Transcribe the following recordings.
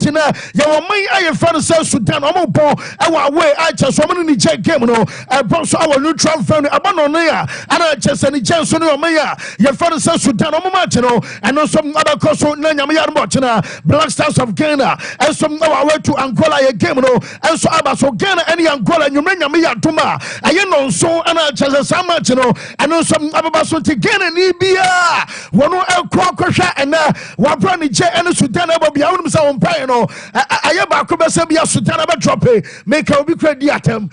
Tina, your main I found South Sudan, Omopo, our way, I just woman in the game, no, I brought our neutral family, Abanonea, and I just any chance on your mayor, your found South Sudan, Omomatino, and also some other coast, Nanyamia Mochina, Black Stars of Ghana, and some our way to Angola, a game, no, and so Abaso Ghana, any Angola, and you may Mia Tuma, I know so, and I just a Samachino, and also some Abaso to Ghana, Nibia, one El Crocosha, and Wabrani J and Sudan, will be out of some pine. I am a Kubasabia Sultana Trope, make a big crediatum.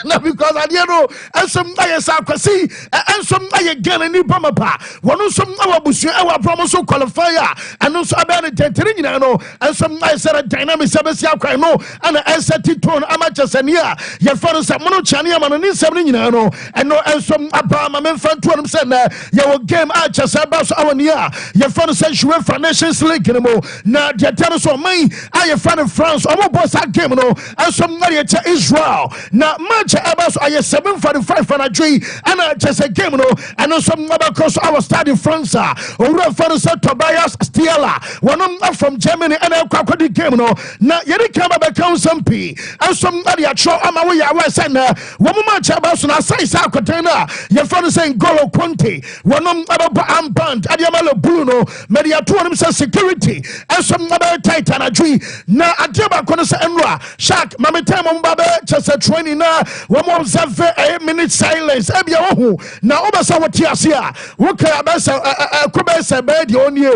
Not because I know, and some Ayasakasi, and some again in Nipamapa, one of some our Bush, our promoso qualifier, and also about it, and some nice dynamic Sabasia Crano, and an SAT tone amateurs and yeah, your father Samono Chania Manani 7, and no, and some Abama Memphis to him said, your game archers about our near, your father says you went for Nations League anymore. Now, the tennis of me, I am fan of France, I'm a boss at game, and some money to Israel. Now, much about I am 745 for a tree, and I just a game, and also some other course I was studying France, or for the Tobias Stella, one of from Germany, and I'll crack the game, now, you come about some P, and somebody at show, I'm away, I was saying, one much about I say South Container, your father saying Golo Conte, one of I'm banned, Adiamalo Bruno, Media Tourism Security, and some other Titan a tree. Now, I tell about Conasa Enra, Shark, Mametam on Baba, just a 20 now, 1 minute silence, Ebia, now Obasa what Tiasia, Waka Abasa, Kubasa bed, only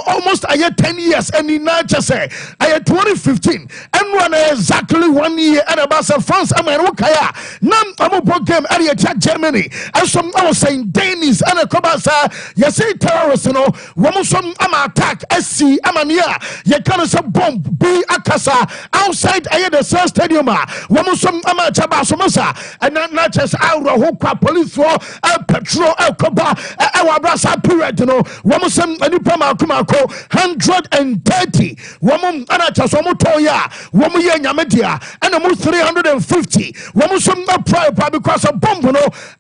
almost I had 10 years, and in not just say, I had 2015, and one exactly 1 year, and Abasa France, I mean, Wakaya, none of a program, area chat Germany, and some I was saying Danish, and a Kobasa, you say terrorists, woman some attack, SC, Amania, you can't say bomb, be Akasa, outside the Sir Stadium, woman some Amachaba Somasa, and not just our Hoka police for a patrol, El Koba, our Brasa period, woman some Anipama Kumako, 130, woman Anachas Omotoya, woman Yamadia, and almost 350, woman some prior because of bomb,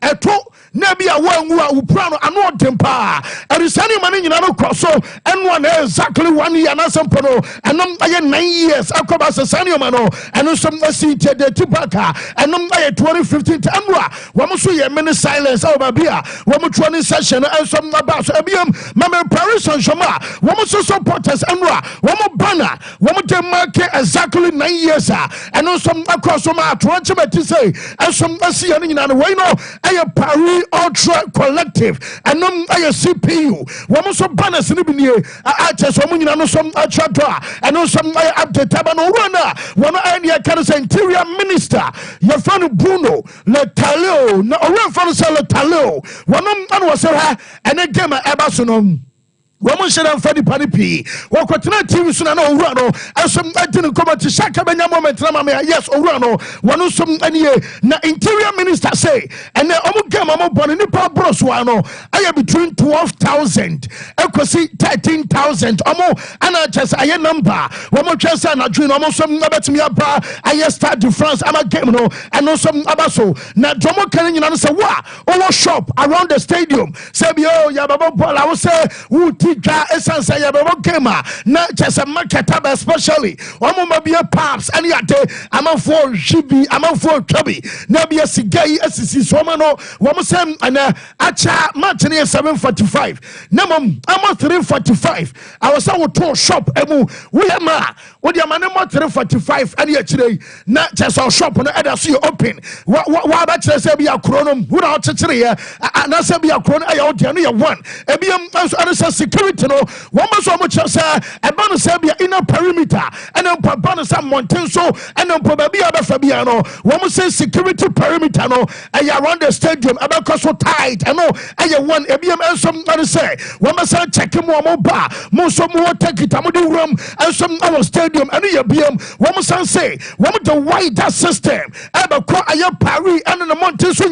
at all. Nebia one proud and not temper. And it's any money in our cross, and one exactly 1 year, and some pono, and I 9 years, Akobas Sanimano, and some seated the Tupaka, and 2015 Tamra, Wamusu, a minute silence over beer, Wamutuani session, and some about Abium, Mamma Paris and Shama, Wamusu supporters, and Wamu Banner, Wamuta market exactly 9 years, and also some across some to say, and some Asian in Wayno, I am Paris. Ultra collective and I CPU. One so banners in the I just woman some ultra and also some up the Tabano runner. One idea can say interior minister. Your friend Bruno Letaleo, no friend Letaleo. One was her and a game at Abasunum. Woman should have funny panipy. What TV soon and Orano, and some I didn't come to Shaka moment. Yes, Orano, one of some na interior minister say, and the Omugama Bonipa Broswano, I am between 12,000, Equasi 13,000, Omo, and I just I number. One more chance and I dream almost some about me up. I start to France, I'm a game, and no some Abaso. Now, Jomo Kenny, and say, what? All shop around the stadium. Say, oh, Yababa, I will say, who essence I have a gamer, not just a market, especially. One moment be a paps, and yet I'm a for Shibi, I'm a for Chubby. Nabi a Sigai, SC Somano, Wamusem, and Acha Martini 745. Namum, I'm a 345. I was our tour shop, Emu, Williama, what your man 345, and yet today, not just our shop on the other sea open. What about Sabia Chronum, without Chitria, and I said, be a chron, I out there, one. Ebium, security, no, one was so much as a bonus inner perimeter, and then bonus Montenso, and then probably other Fabiano. One was say security perimeter, no, and you around the stadium, about so tight, and no, and you want Ebium and some other say, one must check him more bar, most of more take it, I'm room, and some other stadium, and you BM, one must say, one with the wider system, ever call a Paris and the Montenso,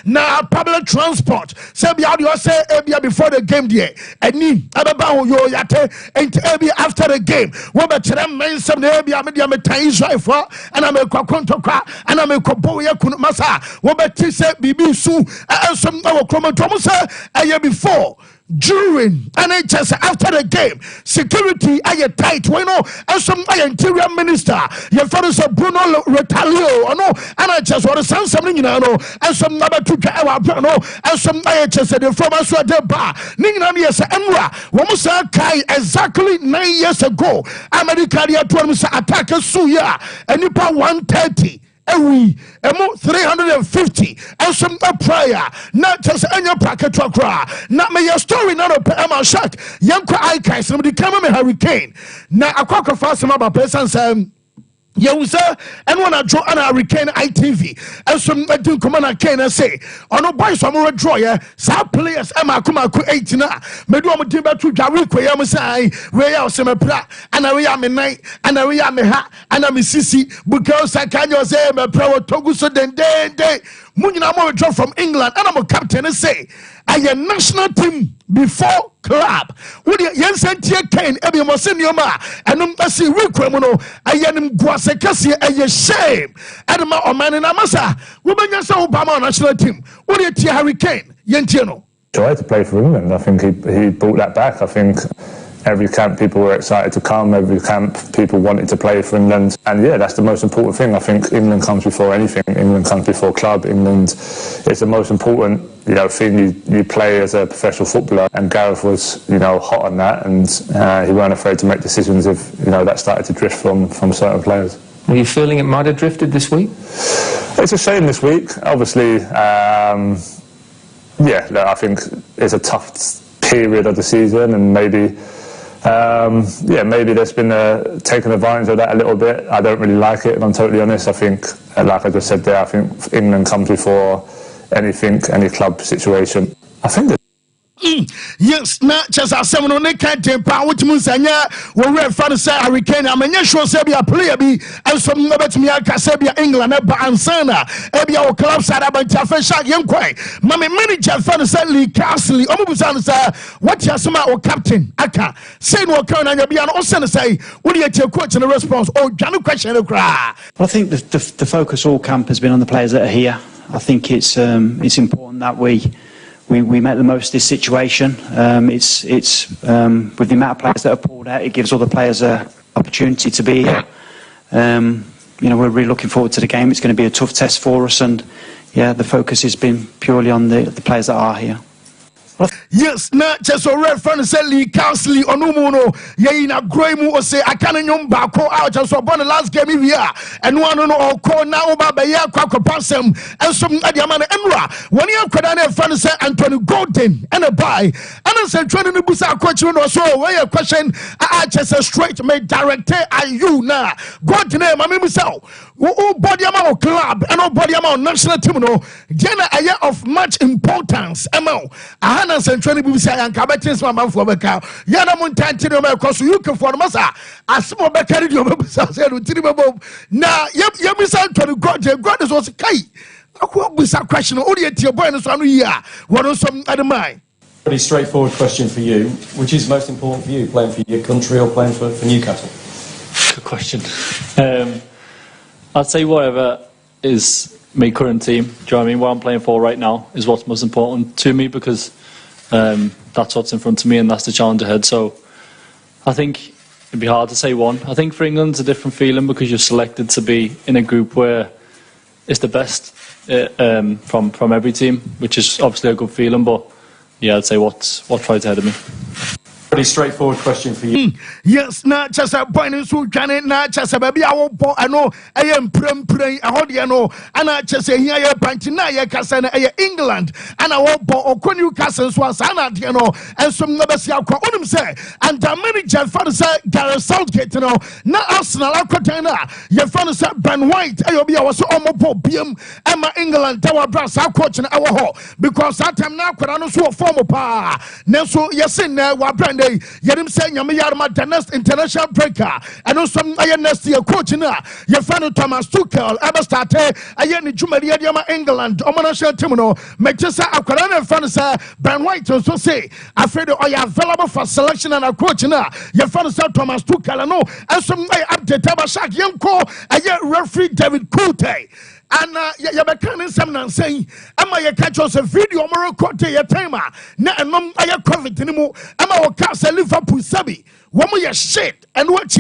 now public transport, Sabia, you say, Ebia before the game day. Ni ababa yo yate ent ebi after the game wo be kire men sem na ebi am dia metan Israel for and am kwakontokwa and am kobo ye kunu masa wo be ti se bibi su ensem na wo kromotom se eye before during and just after the game. Security are tight. We know and some interior minister. Your father said Bruno Retalio. No, and I just want to sound something you know. And some number two and some just said the from us were the bar. Nina yes Emra. Womusa Kai exactly 9 years ago. America attack Suya and you 130. We 350 and some prayer not just any packet to cry not me your story not a Emma Shack young cry somebody come a hurricane now a cock of fast about person Yowza and when I draw an hurricane ITV and some do come on can say on no boys from a drawer some players Emma Kumaku 18 Medum Timber to Garico Yamasai where else am a pra and I am a night and I am a hat and I'm a sissy because I can't say my pro Togo so then day Munina more draw from England and I'm a captain and say I am national team before club. Would you Yensen Tia Kane, Ebi Mosenioma, and Umpasi Rikwemono, I am Guasekasi, a shame. Adama Oman and Amasa, woman Yasa Obama national team. Would you Tia Hurricane, Yentiano? Tried to play for England. I think he brought that back. I think every camp people were excited to come, every camp people wanted to play for England. And yeah, that's the most important thing. I think England comes before anything. England comes before club. England is the most important, thing you play as a professional footballer. And Gareth was, hot on that, and he weren't afraid to make decisions if, that started to drift from certain players. Were you feeling it might have drifted this week? It's a shame this week. Obviously, I think it's a tough period of the season, and maybe there's been taken advantage of that a little bit. I don't really like it, if I'm totally honest. I think, like I just said there, I think England comes before anything, any club situation. I think that yes, not just a 7 on the can't power which means when we're fan say hurricane. I mean, sure, Sabia player be and some number to me, Sabia England, and Sana, Ebia or club side about Jaffa young quay. Mammy manager fan say Lee Castle, almost what Yasuma or captain Aka say no current and you'll be an Osen say, what do you take coach in the response? Oh, Janu question of cry. Well, I think the focus all camp has been on the players that are here. I think it's important that we make the most of this situation. It's with the amount of players that are pulled out, it gives all the players an opportunity to be here. We're really looking forward to the game. It's going to be a tough test for us, and the focus has been purely on the players that are here. Yes, not just a reference Lee Castle or no mono. Yaina Gremu or say I can't bako out just for the last game here and one or call now about ya quack pass him and some Adiamana Emra. When you have Kradane friend say Anthony Golden and a buy and I said trying to boost our question or so where a question I just a straight made director are you now God name I mean myself body amount club and no body amount national team no Jana a year of much importance amount and trying to say and cabatis my man for Beka. Yana Montantino because you can for Massa. As some of Becca said, now, you miss out to the God is also Kai. I will be some question only to your bonus on here. What are some other mind? Pretty straightforward question for you. Which is most important for you, playing for your country or playing for Newcastle? Good question. I'd say whatever is my current team. Do you know what I mean? What I'm playing for right now is what's most important to me because that's what's in front of me and that's the challenge ahead. So I think it'd be hard to say one. I think for England it's a different feeling because you're selected to be in a group where it's the best from every team, which is obviously a good feeling. But yeah, I'd say what's right ahead of me. Pretty straightforward question for you. Yes, not just a point in Sukan, not just a baby. I know I am praying a hodiano, and I just say here, Pantina, Casana, England, and I want or Newcastle was an and some Nabasia Quantum say, and the manager father said, Gareth Southgate, not Arsenal, Alcotana, your father said, Ben White, Ayobia was almost BM, Emma England, Tower Brass, our coach in our hall, because that time now, Quaranos were former power. Nelson, yes, in there, what brand. Yerim saying Yamiyarma the next international breaker and also next year coach na your friend Thomas Tuchel ever started ayeni Jumaria Diama England national team no Manchester Aquarana fans Ben White also say afraid are available for selection and a coach na your friend Thomas Tuchel no and some update Tabashak Yanko referee David Coulthard and you be can some nan saying ama you catch us a video mo record your time na enom aye covid ni mu ama o ka say Liverpool sabi wo mo ye shit and what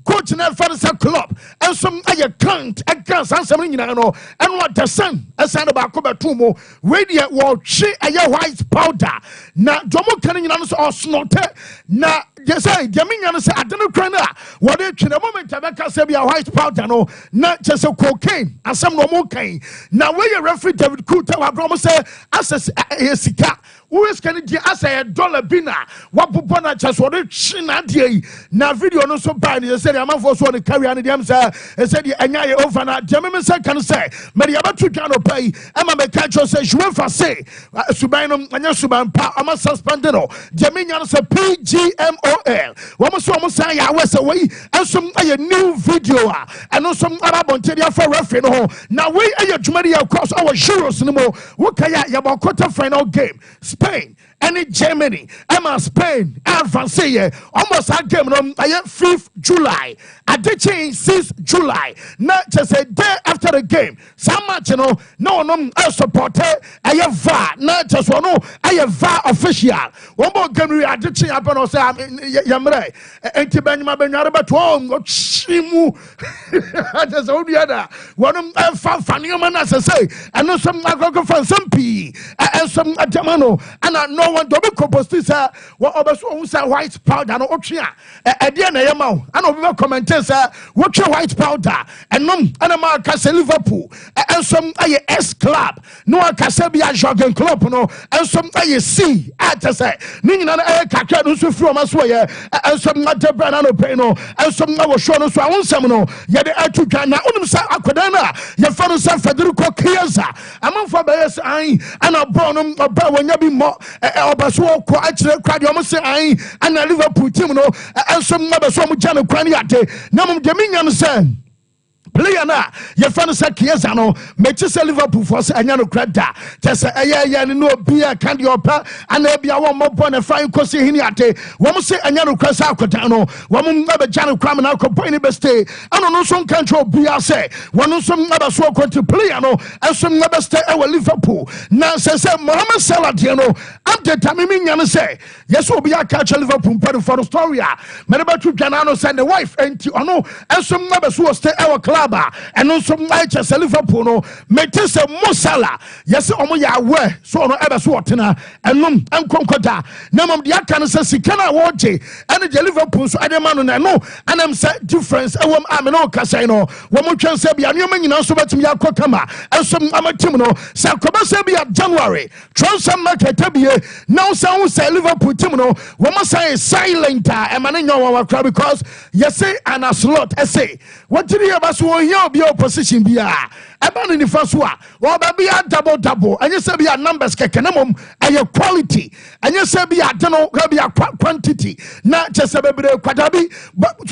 coach na fantasy club and some aye can't against ansem nyina no and what the sun asande ba ko beto mo we dey wo twe aye white powder na domo kan nyina no so osnote na just say Jaminya no say adeno kran a wo dey twe na moment abeka say bia white powder no na just cocaine asem no mo kan na we referee David Kuta wa bro mo say access sika who is can di asay $1 bina wapopo na chase wo dey twe na dey na video no so buy ni say amanfo so on carry and dem say said enya ye over na dem me say kan say me dey about to kan pay e ma me catch say UEFA say suban no anya suban pa ama suspended no Jaminya no say PGMOL wo mo so mo say ya we say we ensom aye new video and no some arabonte dia for referee no na we aye dwumadi across our Euros no mo wo kaya ya ba quarter final game Spain and Germany, Emma Spain, advance almost a game on 5th July. I did change 6th July. Not just a day after the game. Some match, no, I support I have VAR, not just one, I have VAR official. One more game, I did change up and say, Yamre, and Tibanima Benaraba to home, Chimu. That's all the other. One of them, funny man, as I say, and know some Agro some P and some Atamano, and I know one double composite, what others white powder, no Ochia, and the Yamau, and over commenters, watch your white powder, and a marcus Liverpool, and some S club, no Casabia jogging club, no, and some C, at a say, Nina Kakadu from us way, and some Mata Banano Peno, and some now shown us our own seminal, yet the Atucana, Unumsa Aquadana, your father Federico Chiesa, among for Bayas and a bonum about when you be more. Obaso ko actually crowd you say I and a Liverpool team no and some number so much jano kwaniate na mum Jaminya say player na your fan say Chiesa no Manchester Liverpool for say anya no creda just say no bia can your pa and e bia one more born and fine ko say hini ate wo say anya no cresa akota no wo mum na be jano kwam na ko point be stay and no so control bia say one so number so ko to player no and some number stay e Liverpool na say Mohamed Salah de no update amimi nya no say yes obi catch Liverpool part for the story me ba to Ghana no send the wife and ono and some number so stay our club and also Manchester Liverpool no Manchester Musala yes omo ya we so no ebe so otena enum enkonkoda na mom de aka no say sika na woje and the Liverpool so adema no na no and am say difference e wom am no ka say no wo mo twen say bia nyoma nyina so betimi akọ kama enso amatim no say koba say bia January transfer market bia now say Liverpool team no wo mo say silent e ma no nyo wa kra because yes say an a slot say what did you about so here be opposition bia eba ni fa so a wo ba bia double anya say bia numbers keke na mom aye quality anya say bia de no bia quantity na chese bebre kwadabi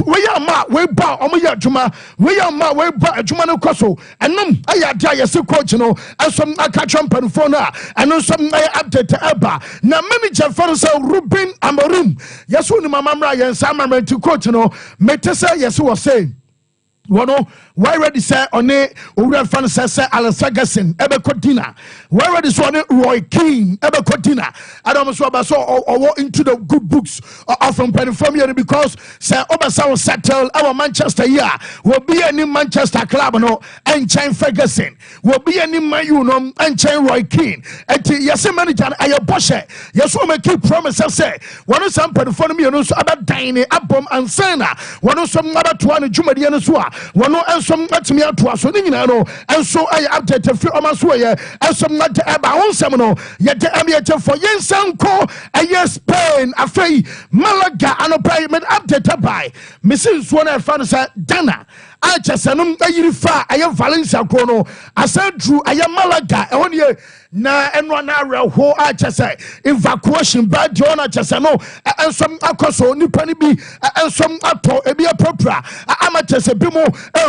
we ya ma we ba omo ya adwuma we ya ma we ba adwuma no koso enum aye dia ye se coach no ensom aka champion phone a eno som aye update eba na manager for say Ruben Amorim yeso ni mamamra ye nsa mamra to coach no metese yeso was say wono why ready say on it owura fan say Alex Ferguson ebe kodina why ready so on Roy Keane ebe kodina adam so about so into the good books of from Penifomia because say obasa will settle our Manchester here will be any Manchester club no and chain Ferguson will be any Man U no and chain Roy Keane and yes manager aye boshe yes we make promise say one some Penifomia no so about dining abom ansana one some about to one jumadi no so one some matimi ato aso ni nyina no enso ay update fi o maso ye enso mate eba wonsam no ye de amiete for yensanko ay Spain afei Malaga anopai med update by misin so na fa no say Dana achesanum ayiri fa ay Valencia ko no asadru ay Malaga e woni na enwa na reho achese evacuation bad John achese no ensom akoso nipa ni bi ensom ato ebi apopra amachese bi mo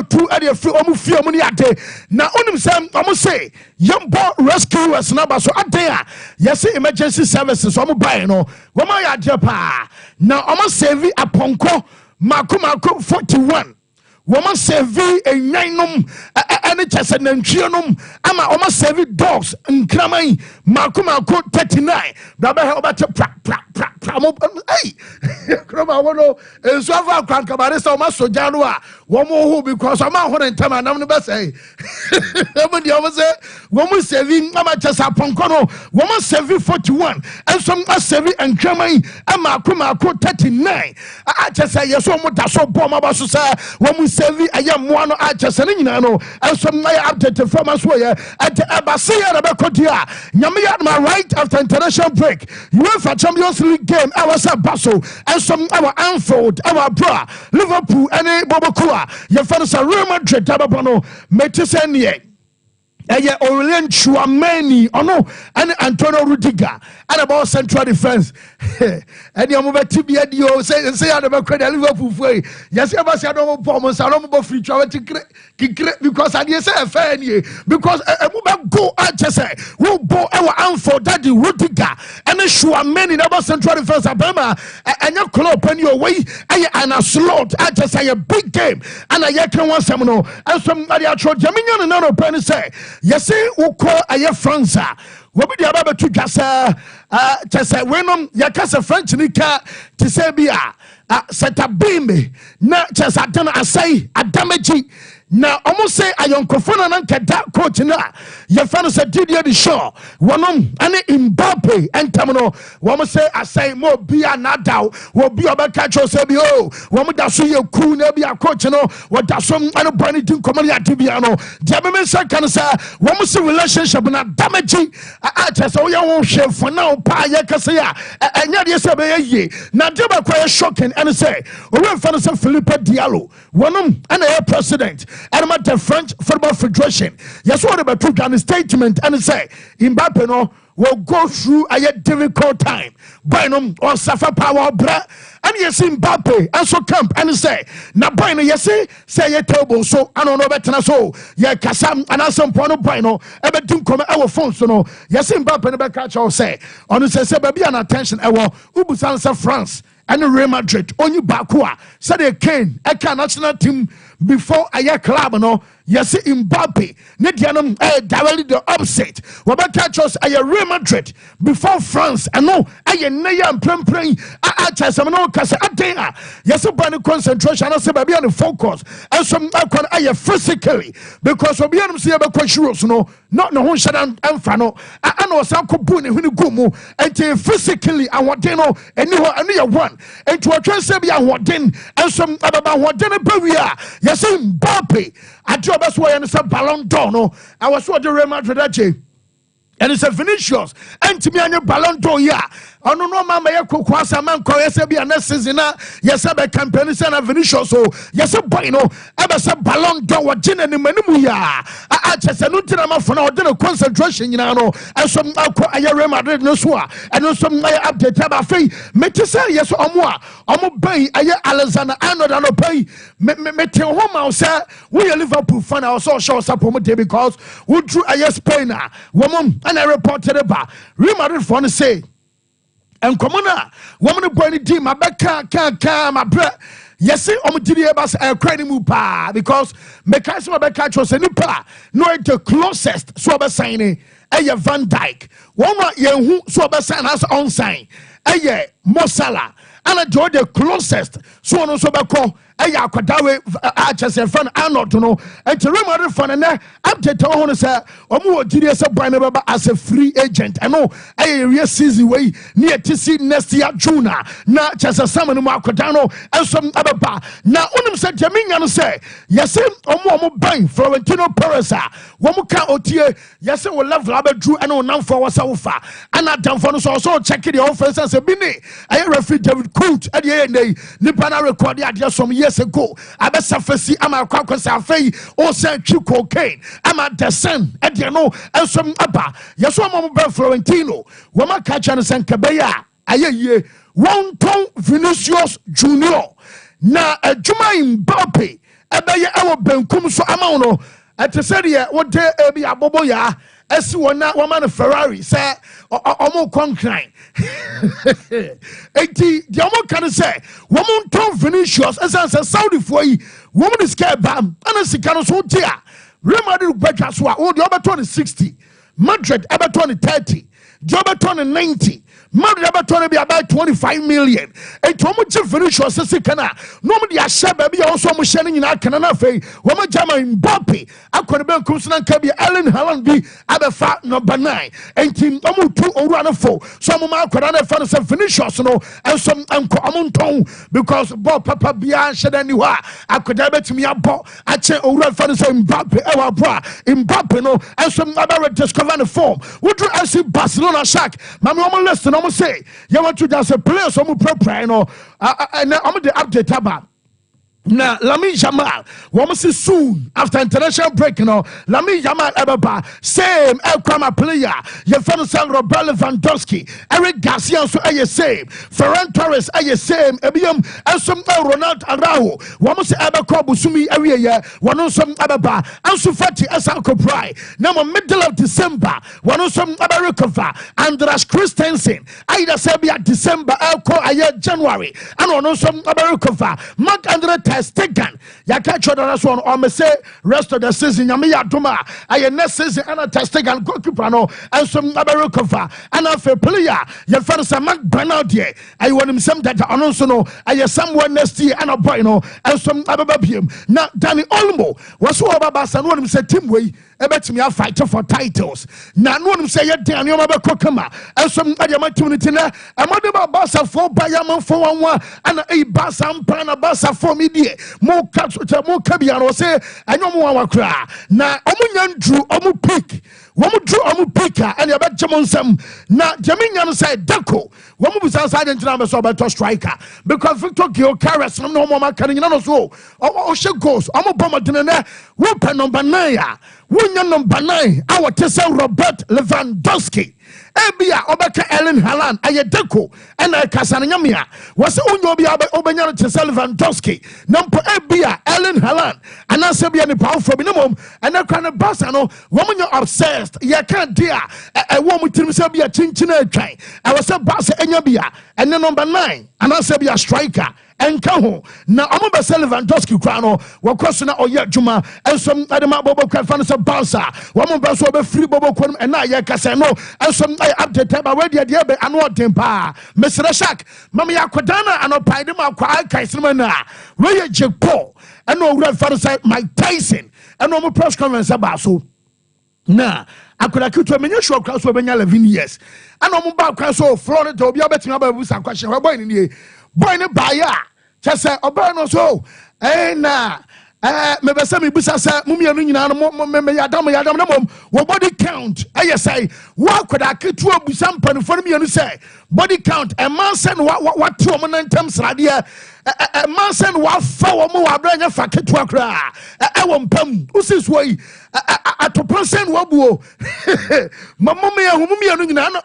tu ade fi omu fi omu ni ade na onim sem omu say yembo rescuers na ba so ade a yes emergency services omu buy no wo ma ya ade pa na omu save aponko mako 41 woman save a nyanum any chess and nantwienum ama oma serve dogs nkramai mako 39 baba oba te pra hey kroma wono enso afa kwanka bare se oma soja no a wo mo hu because ama ho ntem anam no be say em di o say wo mo serve ama chess aponko no wo mo serve 41 enso ma serve nkramai ama mako 39 a chess yeso mo da so bom aba so say wo mo serve ayammoa no a chess ne nyina no enso my update from us where at Abasia Rabakotia Nyamia my right after international break UEFA Champions League game I was at Basel and some our Anfield our bra Liverpool and Bobokua your fans are Real Madrid Tababono Metisenie Aurelien Chouameni ono and Antonio Rudiger and about central defense and your move tibia dio say about credit Liverpool way yes ever say don't bomb I don't free travel because I say a fair because go at just say we bo our Anfield that the Rudiger and Chouameni about central defense Abema and your club on your way and a slot I just say a big game and I can want some no and somebody I told Jaminian and no penny say yes, we call a Franza. We be the about to just when ya casa French nika to say be set a beam na just a done I say a damage. Now, almost say I am confident and that coach na your fans said Didier Deschamps one and Mbappe and Cameroon one say I say more be a Nadal will be about catch or say oh one that so you cool be a coach no what that some and Brandy to come at Tibiano Diamond can say one say relationship na damaging I just oh you won't share for now pa ya kasaya and yet ye now they were quite shocking and say we fans say Philippe Diallo one and a president and I'm at the French Football Federation. Yes, what about two kind of statement and say Mbappe no will go through a difficult time. Bynum or suffer power bra and yes Mbappe and so camp and say na Bino yes say a table so I don't know better so yeah Kasam and some point of Bino everything come our phone so no yes Mbappe never catch or say on say baby an attention our Ubusansa France and Real Madrid only Bakua said they came a national team before a club no yes Mbappe Nidianum directly the upset Waba catch us a Real Madrid before France and no a naya and playing some no case atena yes a concentration I say baby on the focus and some I physically because we be see about questions no not no shadan and fano and was uncle Buni when you go and physically I want to know any one and to a transfer be I want then and some about what then a yes Mbappe I do best way and some Ballon d'Or no I was what the Real Madrid and it's a Vinicius and to me and your Ballon d'Or yeah I don't know mama ya kukwasa man ko yesa bi na season na yesa be campaign say na Vinicius so yesa boy no ebe say Ballon d'Or wa gene ni manimu ya a chese no tina ma fona o de concentration nyina no eso akọ aye Real Madrid no so a eno so my update aba fei meti say yeso omo ban aye Alexander Arnold no pay meti ho ma say we Liverpool fan I also show support me because we drew aye Spain wo mom and I reported about Real Madrid for say and commona woman boy ni team abeka my bra yes omudiri bas credit mu pa because meka so abeka cho se nipa no the closest so be sign e Van Dijk one yehu so be sign as on sign Mo Salah and the closest so no so be call akwadawe achese fan Arnold no and Real Madrid fan na update on ho say omo ogiri say boy na baba as a free agent and no real season way near TC next year June na chese sam no akwada no ensom ababa na onim say Jaminya no say yes omo ban Florentino Perez wo ka otie yes we level abedru and onam for wasa wofa and adam for no so check the offense and say Vini referee David Coach e dey nipa na record ade some years ago abesa fasi ama kwakwasa afei o say twi cocaine ama desen e dey no ensom aba yeso am be Florentino wo ma catch an senkebeya ayeye one ton Vinicius Junior na adwuma Mbappe ebeye ewo benkum so ama no etesere wo de ebi abobo ya esi wona woman Ferrari say omo concline eti the omo can say woman ton Vinicius as Saudi for yi woman is scared bam and sika no so tia Real Madrid better so oh the Everton is 60, Madrid Everton is 30, the Everton is 90. Madrid Everton be about 25 million. And to much finish was a kana. Nobody a share baby also much shining in our canana fay. Woman Jama in Mbappe. I could have been Kusan Kabi Allen Haaland be other fat number 9. And team Omu 2 or 1 4. Some of my Korana fans some finishers no and some uncle Amonton because Bob Papa Bian shed anywhere. I could have bet me a ball. I check over fans of Mbappe, our bra, Mbappe no and some other discover the form. Would you see Barcelona shack? Mamma listen. I'm say you want to just a player some prepare no and I'm the update about now Lamine Yamal we see soon after international break Lamine Yamal ebaba same Elkrama player your friend Robert Lewandowski Eric Garcia so same Ferran Torres same ebiam and some Ronald Araujo we see ebako busumi area one some ebaba Ansu Fati Esanko Prai now middle of December one some recover Andras Christensen either say be at December Elko January and one some recover Mark Andre Stegen, ya catch other one or me say rest of the season. Yamiya Duma, I next season and a Stegen goalkeeper no and some recover and a fair player. Your father say Mark Bernard here. I want him some that announce no. I someone next year and a boy no and some him. Now Danny Olmo was who about and want him say Tim Way. I bet me a fighter for titles. Now no one say yet Daniel Mabakokama and some other opportunity. I'm about Bassa for Bayaman for 1 and a Bassa and Pana Bassa for me. More cuts with a more cabiano say, I know more cry. Now, Omunyan drew Omu pick. Womu drew Omu picker, and you bet Jamonsam. Now, Jaminian said, Deco. Womu was outside and Drama so about striker. Because Victor Gil carries no more carrying on so. Oh, she goes. Omu Bomber dinner. Weapon number 9. Winyan number 9. Our Tessa Robert Lewandowski. Ebia Obaka Ellen Haaland Ayedeko and Casanamia was Unyobia Obanyana Lewandowski. Number Ebia Ellen Haaland and Asabia the power from minimum and that kind of Bassano woman you're obsessed. You can't dear a woman to Sabia Chinchina train. I was a Bassa Enyabia and then number 9 and Asabia striker. And Kaho now I'm about Lewandowski Crano, what question or yet Juma and some other Bobo Fans of Balsa, one Basso free Bobo Quam and I Casano and some update already at the and what temper. Mr. Shak, Mammy Aquadana and Opidima Kwai Kaisemana, Roy Jake Paul and no red father side Mike Tyson and no more press conference about so. Nah, I could acute a miniature class for Benala Vini years. And no more class of Florida to be betting about some question. We're going in here. Boy, no buyer. Just say, Obano so. Eh, na. Maybe some people say, Mummy, what body count? I say, what could I get to a some pen for me and say, body count, a man send what 2 times idea. A man send what 4 more bring a factor to a cry. I won't come. Who's this way? At a person, what will Mamma,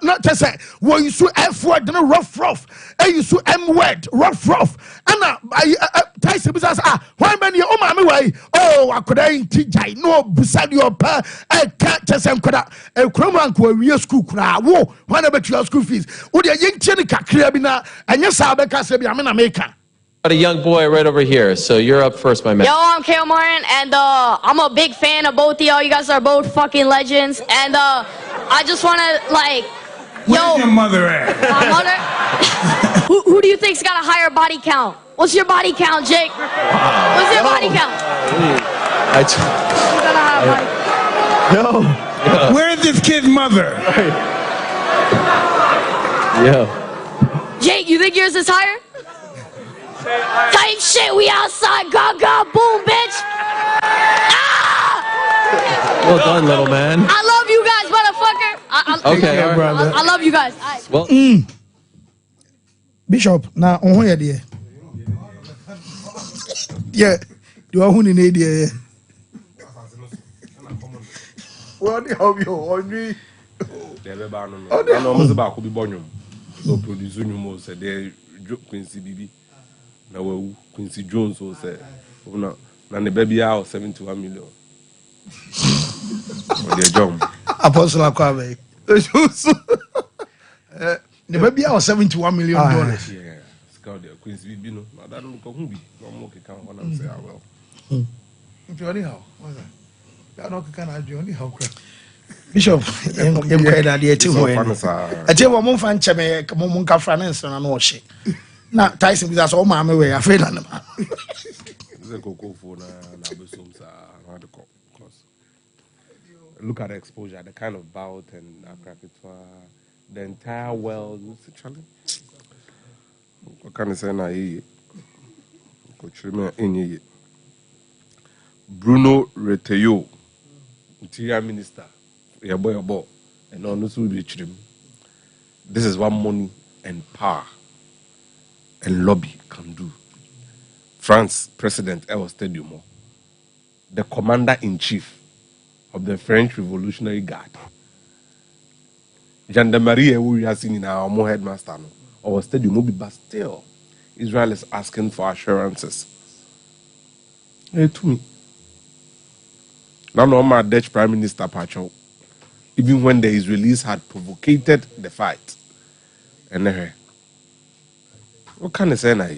not to say, well, you saw F word, rough, and you saw M word, rough, and I Tyson says, why many oh, my way? Oh, I could ain't teach, I know beside your pa, I can't tell some could a Cromank where we are school cry. Whoa, when about your school fees? Would you young Chenica Crabina and yes, I'll be a maker. A young boy right over here, so you're up first, my man. Yo, I'm Cameroonian, and I'm a big fan of both of y'all. You guys are both fucking legends, and I just want to, like, where's your mother at? My mother? who do you think's got a higher body count? What's your body count, Jake? What's your body count? Who's got a higher body count? Where's this kid's mother? Yeah. Jake, you think yours is higher? Type shit, we outside, go, boom, bitch. Ah! Well done, little man. I love you guys, motherfucker. Okay, all right. I love you guys. Well, Bishop, now on where dear? Yeah, you are who need dear. What the hell you on me? I know most about could be born. So produce you most a day, Quincy BB. Now Quincy Jones will say, oh no, and the baby out 71 million. Dear John Apostle Aquabe. The baby out $71 million. Yeah, scout there, Quincy BB. No, that don't go who be. No more can count on and say, well. Anyhow, what's that? Bishop, I'm quite a dear to win. I tell you, one fan chame, Monka France, and I know she. Now, Tyson with us all my way, I feel on them. Look at the exposure, the kind of bout and the entire world. What can I say now? Bruno Retailleau, Interior Minister, your boy, and on this will be him. This is what money and power and lobby can do. France President El Stadium, the Commander-in-Chief of the French Revolutionary Guard, Gendarmerie, who we have seen in our headmaster, our stadium will be, but still, Israel is asking for assurances. To me. Now, my Dutch Prime Minister Pacho, even when the Israelis had provoked the fight. And what can I say now?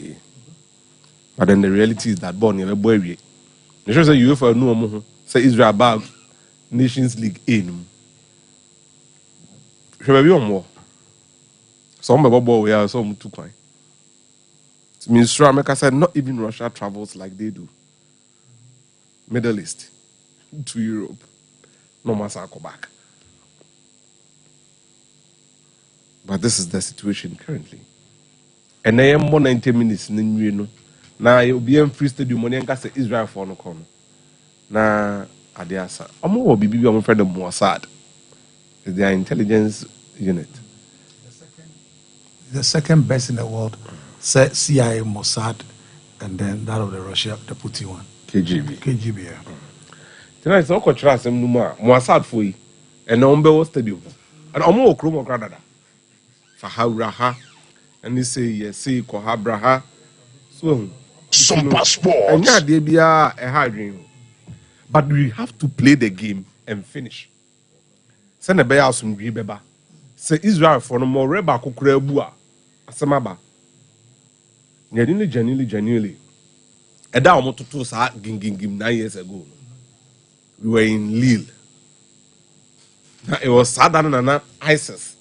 But then the reality is that born in a boy. You should say you for no say Israel about Nations League in. Should be on more. Some of we are some too kind. Minister America said not even Russia travels like they do. Middle East to Europe. No matter go back. But this is the situation currently. And I am more 90 minutes in you. Now you'll be in free stadium money and say Israel for no corner. Now Adiasa. I'm more be I'm afraid of Mossad. Their intelligence unit. The second best in the world, CIA, Mossad, and then that of the Russia, the Putin one. KGB, yeah. Tonight, it's all cultural, some Numa, Mossad for you, and Ombe Stadium. And Omo Krumo Granada. Fahauraha, and they say, yes, say, Kohabraha. So, Sompa Sports. And yeah, they be a hard dream. But we have to play the game and finish. Send a bear some Gribeba. Say Israel for no more Reba Kukurebua. Asamaba. Genuinely. And that almost 9 years ago. We were in Lille. Now, it was Saddam and ISIS.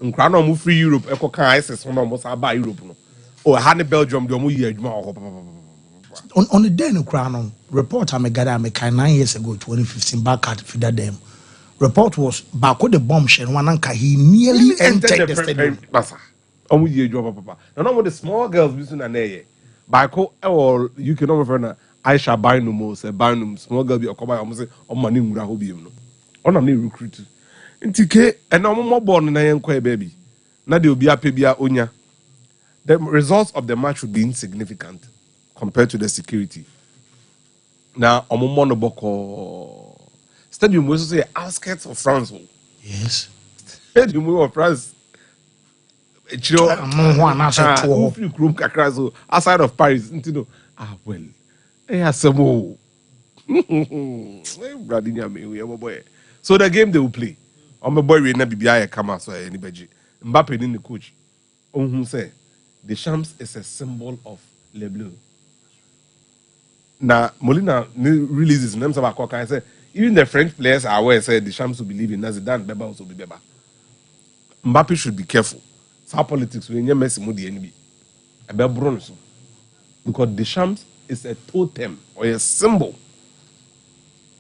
And Crown free Europe, Echo ISIS, one almost about Europe. Oh, Honey Belgium, the on the day no crown report I made 9 years ago, 2015, back at Fida Dam. Report was back with the bombshell one anchor he nearly entered the stadium. Now, with the small girls using an air. Bako or you can over Aisha Bainum, say Bainum, small girl be a combine almost on my name Rahobium. On a new recruit. In TK and no more born in a young baby. Now they will be a pebia onya. The results of the match would be insignificant compared to the security. Now, Omomonoboko Stadium was say outskirts of France. Yes. Stadium of France. Outside of Paris, well, so the game they will play. I'm a boy, we never be a camera, so anybody. Mbappe in the coach. Who say the Shams is a symbol of Le Bleu. Now, Molina releases names of Akoka and say, even the French players are aware, say the Shams will believe in Zidane, Beba also be Beba. Mbappe should be careful. Our politics when you mess with the enemy. Because Deschamps is a totem or a symbol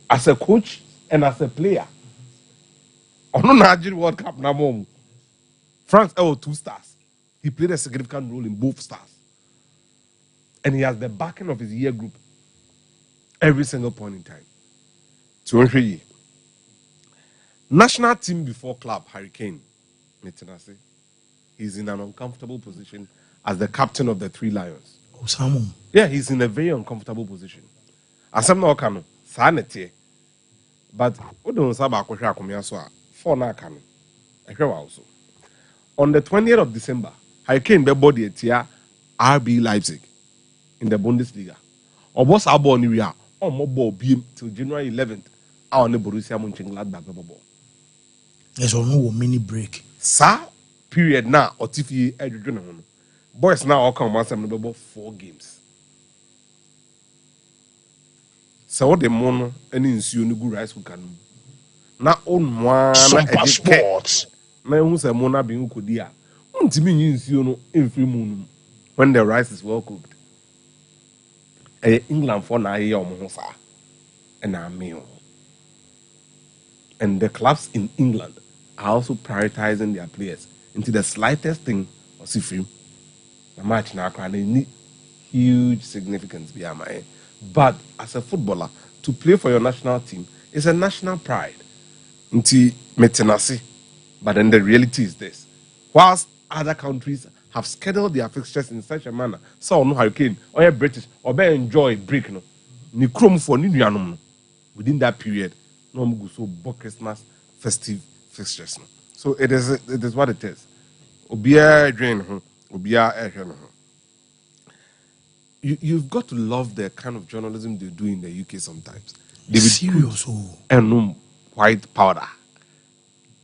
as a coach and as a player. On the Nigerian World Cup, France held 2 stars. He played a significant role in both stars. And he has the backing of his year group every single point in time. 23 national team before club, Hurricane. He's in an uncomfortable position as the captain of the 3 Lions. Yeah, he's in a very uncomfortable position. As I'm not coming, sanity. But we don't say about 4 na coming. Also. On the 20th of December, Hurricane be body at RB Leipzig in the Bundesliga. Or what's our born area? On mobile beam till January 11th. On the Borussia Mönchengladbach ball. There's no mini break. Sir. Period now, or TV boys now all come once and about 4 games. So the mono and in Sionu good rice who can. Now on one Sompa Sports. My own Mona being Kudia. To me in Sionu in free moon when the rice is well cooked. England for na year Monsa and our meal. And the clubs in England are also prioritizing their players into the slightest thing or see film. The match now can need huge significance behind my. But as a footballer, to play for your national team is a national pride. Nti metenasi. But then the reality is this. Whilst other countries have scheduled their fixtures in such a manner, so no Hurricane, or a British, or be enjoy break no. Ni chrome for ni nuanum. Within that period, no go so book Christmas festive fixtures. No. So it is what it is. Obia drain Obia You've got to love the kind of journalism they do in the UK sometimes. They serious and white powder.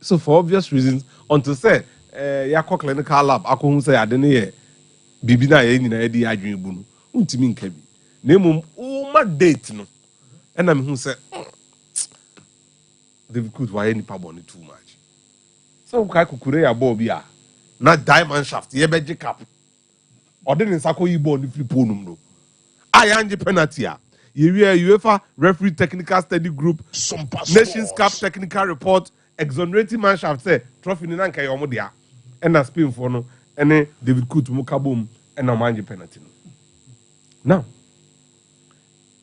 So for obvious reasons, until say Yako clinical lab, Ako say I didn't hear Bibina Yen di Adrian Bunu. Untimin Kebi. Name my date no. And I'm who say David could why any paboni too much. So Kakukure Bobia. Not diamond shaft, Yebeji cap. Or didn't Sako Ibo on the flip ponum. I am the penalty. UEFA referee technical study group, Nations Cup technical report, exonerating man shaft say trophy in Nanka Yomodia, and a spin for no, and David Kutu Mukaboom, and a man penalty. Now,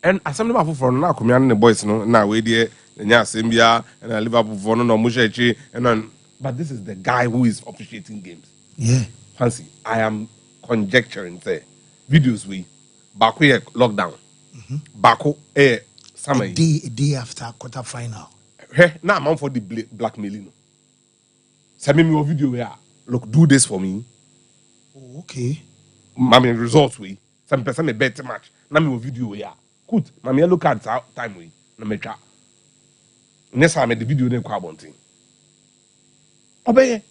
and as some of for now, come the boys no, now we dear, and Simbia, and I Liverpool for no Mushachi, and then, but this is the guy who is officiating games. Yeah. Fancy, I am conjecturing say videos we back here lockdown. Bako summer a day after quarter final. Hey, now I'm for the blackmailing. Send me your video where look do this for me. Oh, okay. Mammy results we some person a better match. Now me video where good. Mammy look at time we na me try. Next time I made the video name carbon thing. Obey.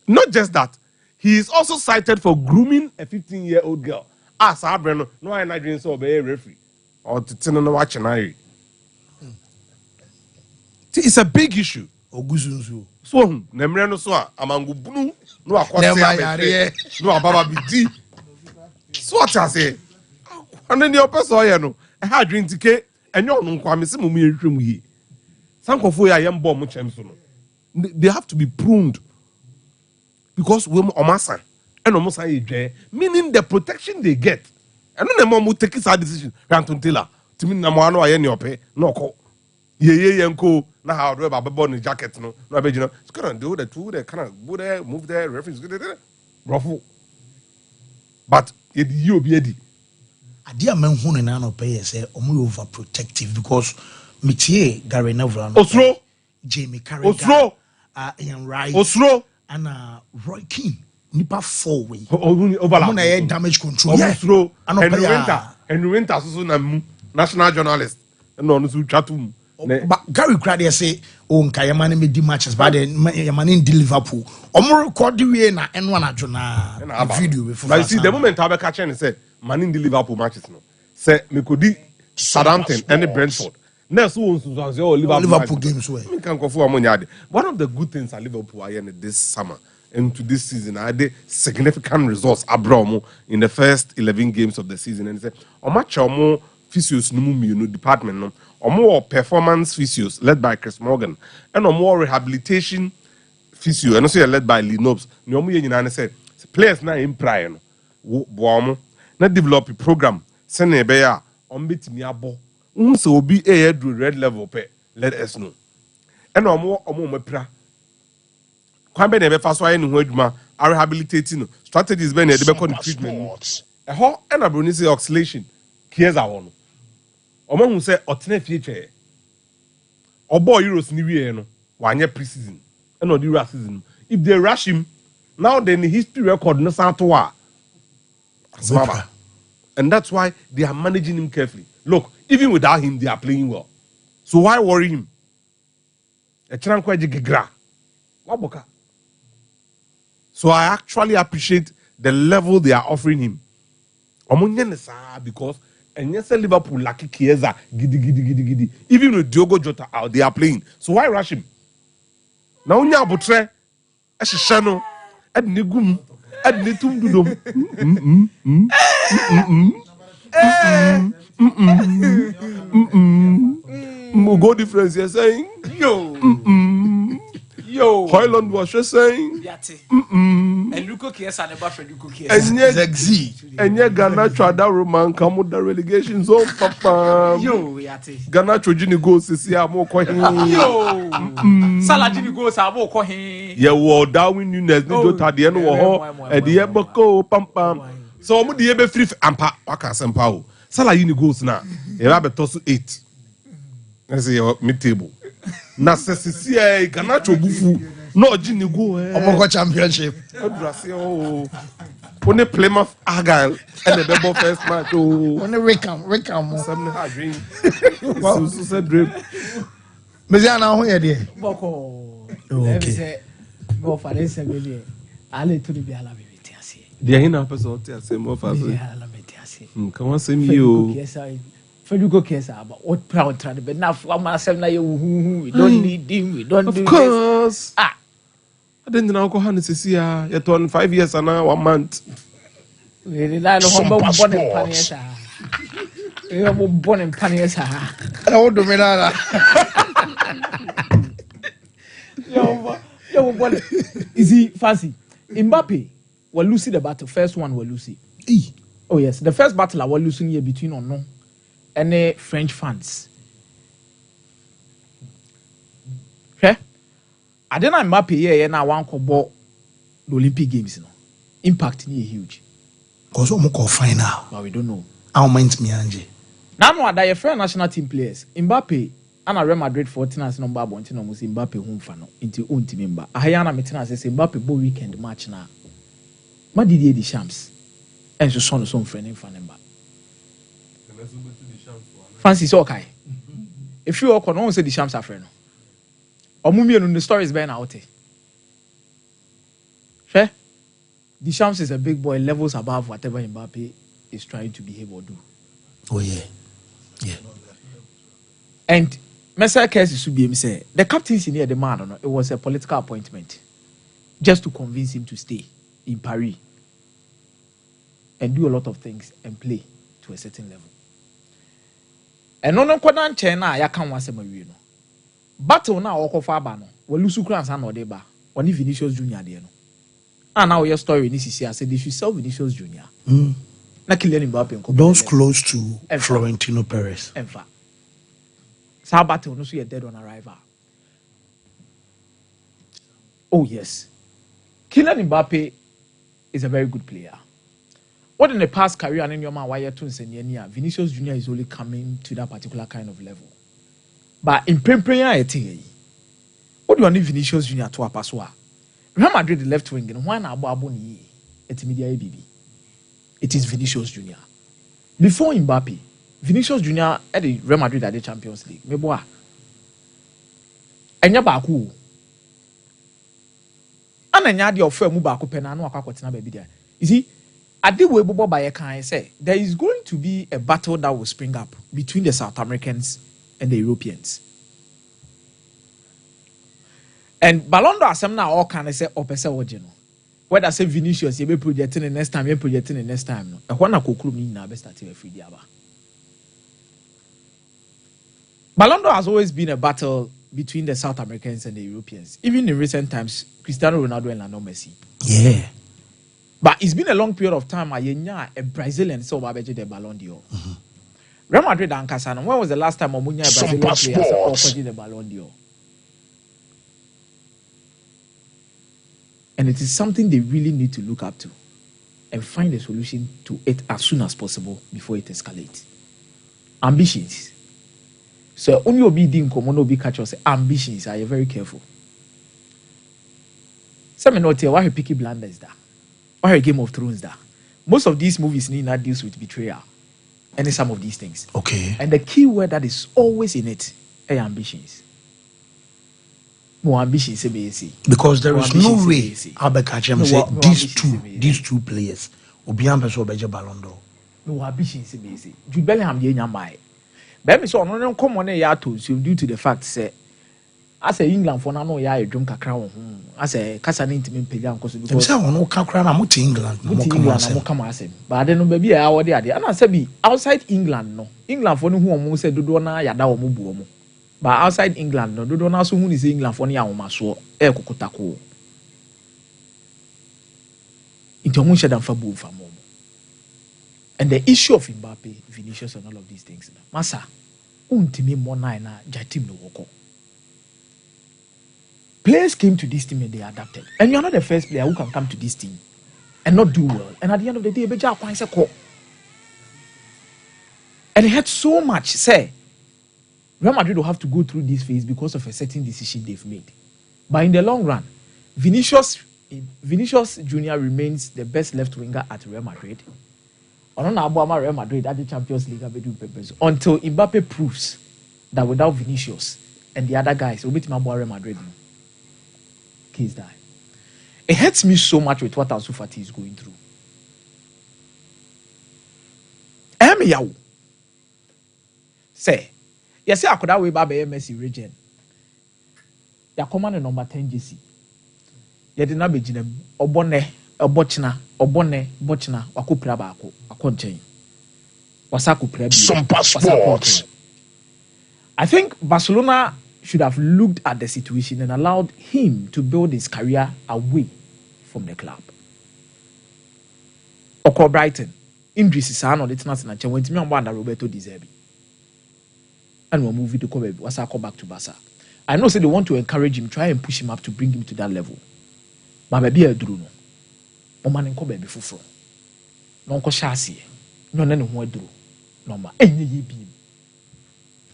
Not just that, he is also cited for grooming a 15-year-old girl. Sabreno, no, I'm not doing so. Obey referee or to tell no watching. It's a big issue. Oguzunzu. So, Nemreno so amangu bunu no akwase no ababa bidi. So what I say? And then your person no, I had drink ticket and you no kwame se mumu yetwem yi. Sankofo ya yem bom chem so no. They have to be pruned because we omasa and almost meaning the protection they get. And then the mom will take his decision. Ranton Taylor. To me, Namano, I any pay. No call. Ye yanko. Now how do I born in jacket? No, no, you know, it's gonna do the two, they kind of go there, move there, reference, ruffle. But you be ready. I dear man who in an pay say, overprotective because Mitier, Gary Neville, Oslo, Jamie Carey, Oslo, Ian Wright, Oslo, and Roy Keane. Nipa 4 way. Overlap. Damage control. Yes, bro. And Winter, so national journalist. No, no, chatum. But Gary Crady say, "Oh, Kayamani made the matches, but then Yamani in Liverpool. Omo record the way na and one video. But you see, the moment I catch and say, "Man in the Liverpool matches no." Say me could be Southampton and Brentford. Next one, Liverpool games. One of the good things at Liverpool are in this summer. Into this season, I had significant results abroad in the first 11 games of the season. And he said, much more physios no department, no, or more performance physios led by Chris Morgan, and more rehabilitation physio, and also led by Lee Nobs. No, said players now in prior, no, not develop a program, send a bear, bit me a ball. So be a red level pay, let us know. And more pra. Kwambe nebe faso aye no adwuma rehabilitating strategies be na de be call treatment e ho na broni say oscillation cares a wo no omo hu say otena future obo Euros ni wie no wanye preseason and odi rush season if they rush him now then the history record no santo a asmaba and that's why they are managing him carefully. Look, even without him they are playing well, so why worry him? E chira nkwa gigra waboka. So I actually appreciate the level they are offering him. Because And yes, Liverpool lucky Chiesa, gidi. Even with Diogo Jota out, they are playing. So why rush him? Now nya abutre, eshishano, ed nigum, ed nitum dudum. Go difference, you're saying? Yo. Hoyland was just saying. And Luko Kiesa never for Luko Kiesa. And yet Ghana that Roman come with the relegation zone, papa. Yo, Yati. Ghana Trojini goes to see more coin. Yo. Saladini goes a more coin. Yeah, well, Darwin Nunes, no at the end of at the Eboko, pam. So I'm the Ebe free ampa, Waka Sampao. Salayini goes now. You have a toss 8. Let's see your mid table. Na sesi Ghana Chobufu. No, Jini go. Omoko Championship. Only Plymouth Argyle and the double first match. Only Rickham. Something I dream. So said dream. Meziana, who are there? Boko. Okay. Go for this. Ale to the Biala Vitiasi. The Hina episode, I say more fast. Come on, send you. Fedugo Kesa, but what proud trying to be now for myself. We don't need him. We don't. Of course. I didn't know how to see ya. You're 5 years and now 1 month. We rely on Sompa Sports. We are born in Paniesa. I want to mean Yo, is he fancy? Mbappe will lose the battle. First one will lose. Oh yes, the first battle I was losing here between Ono and the French fans. Okay? I don't know Mbappe here now one ball the Olympic Games. No impact is huge. Because we go final. But we don't know. How mind me Angie. Now no that your friend national team players. Mbappe and Real Madrid 14 number one team almost Mbappe home fan into own team member. Ahayana meeting say Mbappe bo weekend match now. Madrid the champs. And so son some friend in fan member. Fancy so okay. If you all can say the champs are friend. Omumi on the story is being out. Fair? The champs is a big boy, levels above whatever Mbappe is trying to behave or do. Oh yeah. Yeah. And Messiah case should be say the captaincy near the man, it was a political appointment just to convince him to stay in Paris and do a lot of things and play to a certain level. And no kwadan China ya kan wase mawie no. Battle na okofa aba no. We lose Ukraine and no deba. Oni Vinicius Junior there no. And now your story ni sisi I said they should sell Vinicius Junior. Na Kylian Mbappe nko. Those close to Florentino Perez. Enfa. Sa battle no so you dead on arrival. Oh yes. Kylian Mbappe is a very good player. What in the past career and in your man why you're Vinicius Junior is only coming to that particular kind of level. But in prayer, what do you need Vinicius Junior to a passwa? Real Madrid the left wing and one aboni media baby. It is Vinicius Junior. Before Mbappe, Vinicius Junior at the Real Madrid at the Champions League. Meboa. Enya baku. Ananya di offer mu baku pena no akwakotina baby there. You see, at the way Bobo Baye can say there is going to be a battle that will spring up between the South Americans and the Europeans. And Ballon d'Or asem na all can say opese oje no. Whether say Vinicius you be projecting the next time, you projecting the next time no. E ho na kokuru mi na be start e free dia ba. Ballon d'Or has always been a battle between the South Americans and the Europeans. Even in recent times, Cristiano Ronaldo and Lionel Messi. Yeah. But it's been a long period of time. A Brazilian so babeje the Ballon d'Or. Real Madrid and Casano. When was the last time Omunya a Brazilian player offered the Ballon d'Or? And it is something they really need to look up to and find a solution to it as soon as possible before it escalates. Ambitions. So only obi din komo no be catch us ambitions. Are you very careful? Some not tell why Peaky Blinders that. Or a Game of Thrones that most of these movies need not deals with betrayal and some of these things. Okay. And the key word that is always in it are ambitions. More ambitions, because there is no way Albert Kachem said these two players will be ambassador Ballon d'Or. no ambitions in basic. Jude Bellingham, the Yamai. Baby, so no common ya to due to the fact, say, I say England for no ya a drum crown. I say, Cassan intimate Pelian, because I want no Cacran, I'm to England. Come as him. But I don't know, maybe I would and I say, outside England, no. England for no one said, do na yada or mubuomo. But outside England, no, do not so who is England for near Maso, Air Kokotako. Into one shed and for boom for more. And the issue of Mbappe, Vinicius, and all of these things, Massa, untimi mona na jatim no woko. Players came to this team and they adapted. And you're not the first player who can come to this team and not do well. And at the end of the day, Beja Kwanse call. And it had so much, say, Real Madrid will have to go through this phase because of a certain decision they've made. But in the long run, Vinicius Jr. remains the best left winger at Real Madrid. Real Madrid at the Champions League until Mbappe proves that without Vinicius and the other guys, we'll beat Real Madrid. Case die. It hurts me so much with what Ansu Fati is going through. Say, yes, I could have way back Messi region. Ya command number 10 JC. Ya did not be Jinem Obone. Bochna, wako praba ako akonchen. Wasako praba. Sompa Sports. I think Barcelona should have looked at the situation and allowed him to build his career away from the club. Oko Brighton, Idris Isano, the tenants in a chain went me on Roberto Di Zerbi. And we'll move it to Kobe. Wasako back to Barca. I know say they want to encourage him, try and push him up to bring him to that level. But maybe a Druno. Oman nko baby fufuro no nko hyase no na ne ho aduro no ma enye ye bi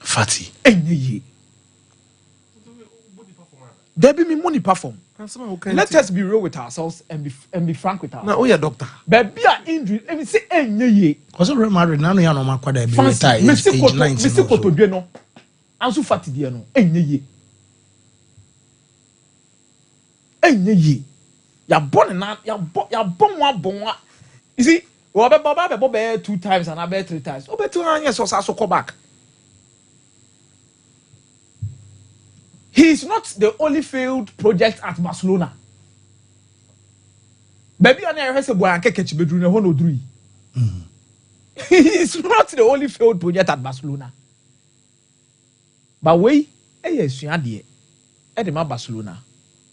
Fati enye ye there be me money perform. Let us be real with ourselves and be frank with ourselves. Na oya doctor baby a injury let me say enye ye cause Real Madrid na no ya no makwada e be retire age 19 Mr. Kotodwe no Ansu Fati de no enye ye ya born na ya born one. You see, we be 2 times and I be 3 times. We be 2 years so come back. He is not the only failed project at Barcelona. Baby, I never say boy anke kechi bedru ne ho no dru. He is not the only failed project at Barcelona. But we esua de e de ma Barcelona.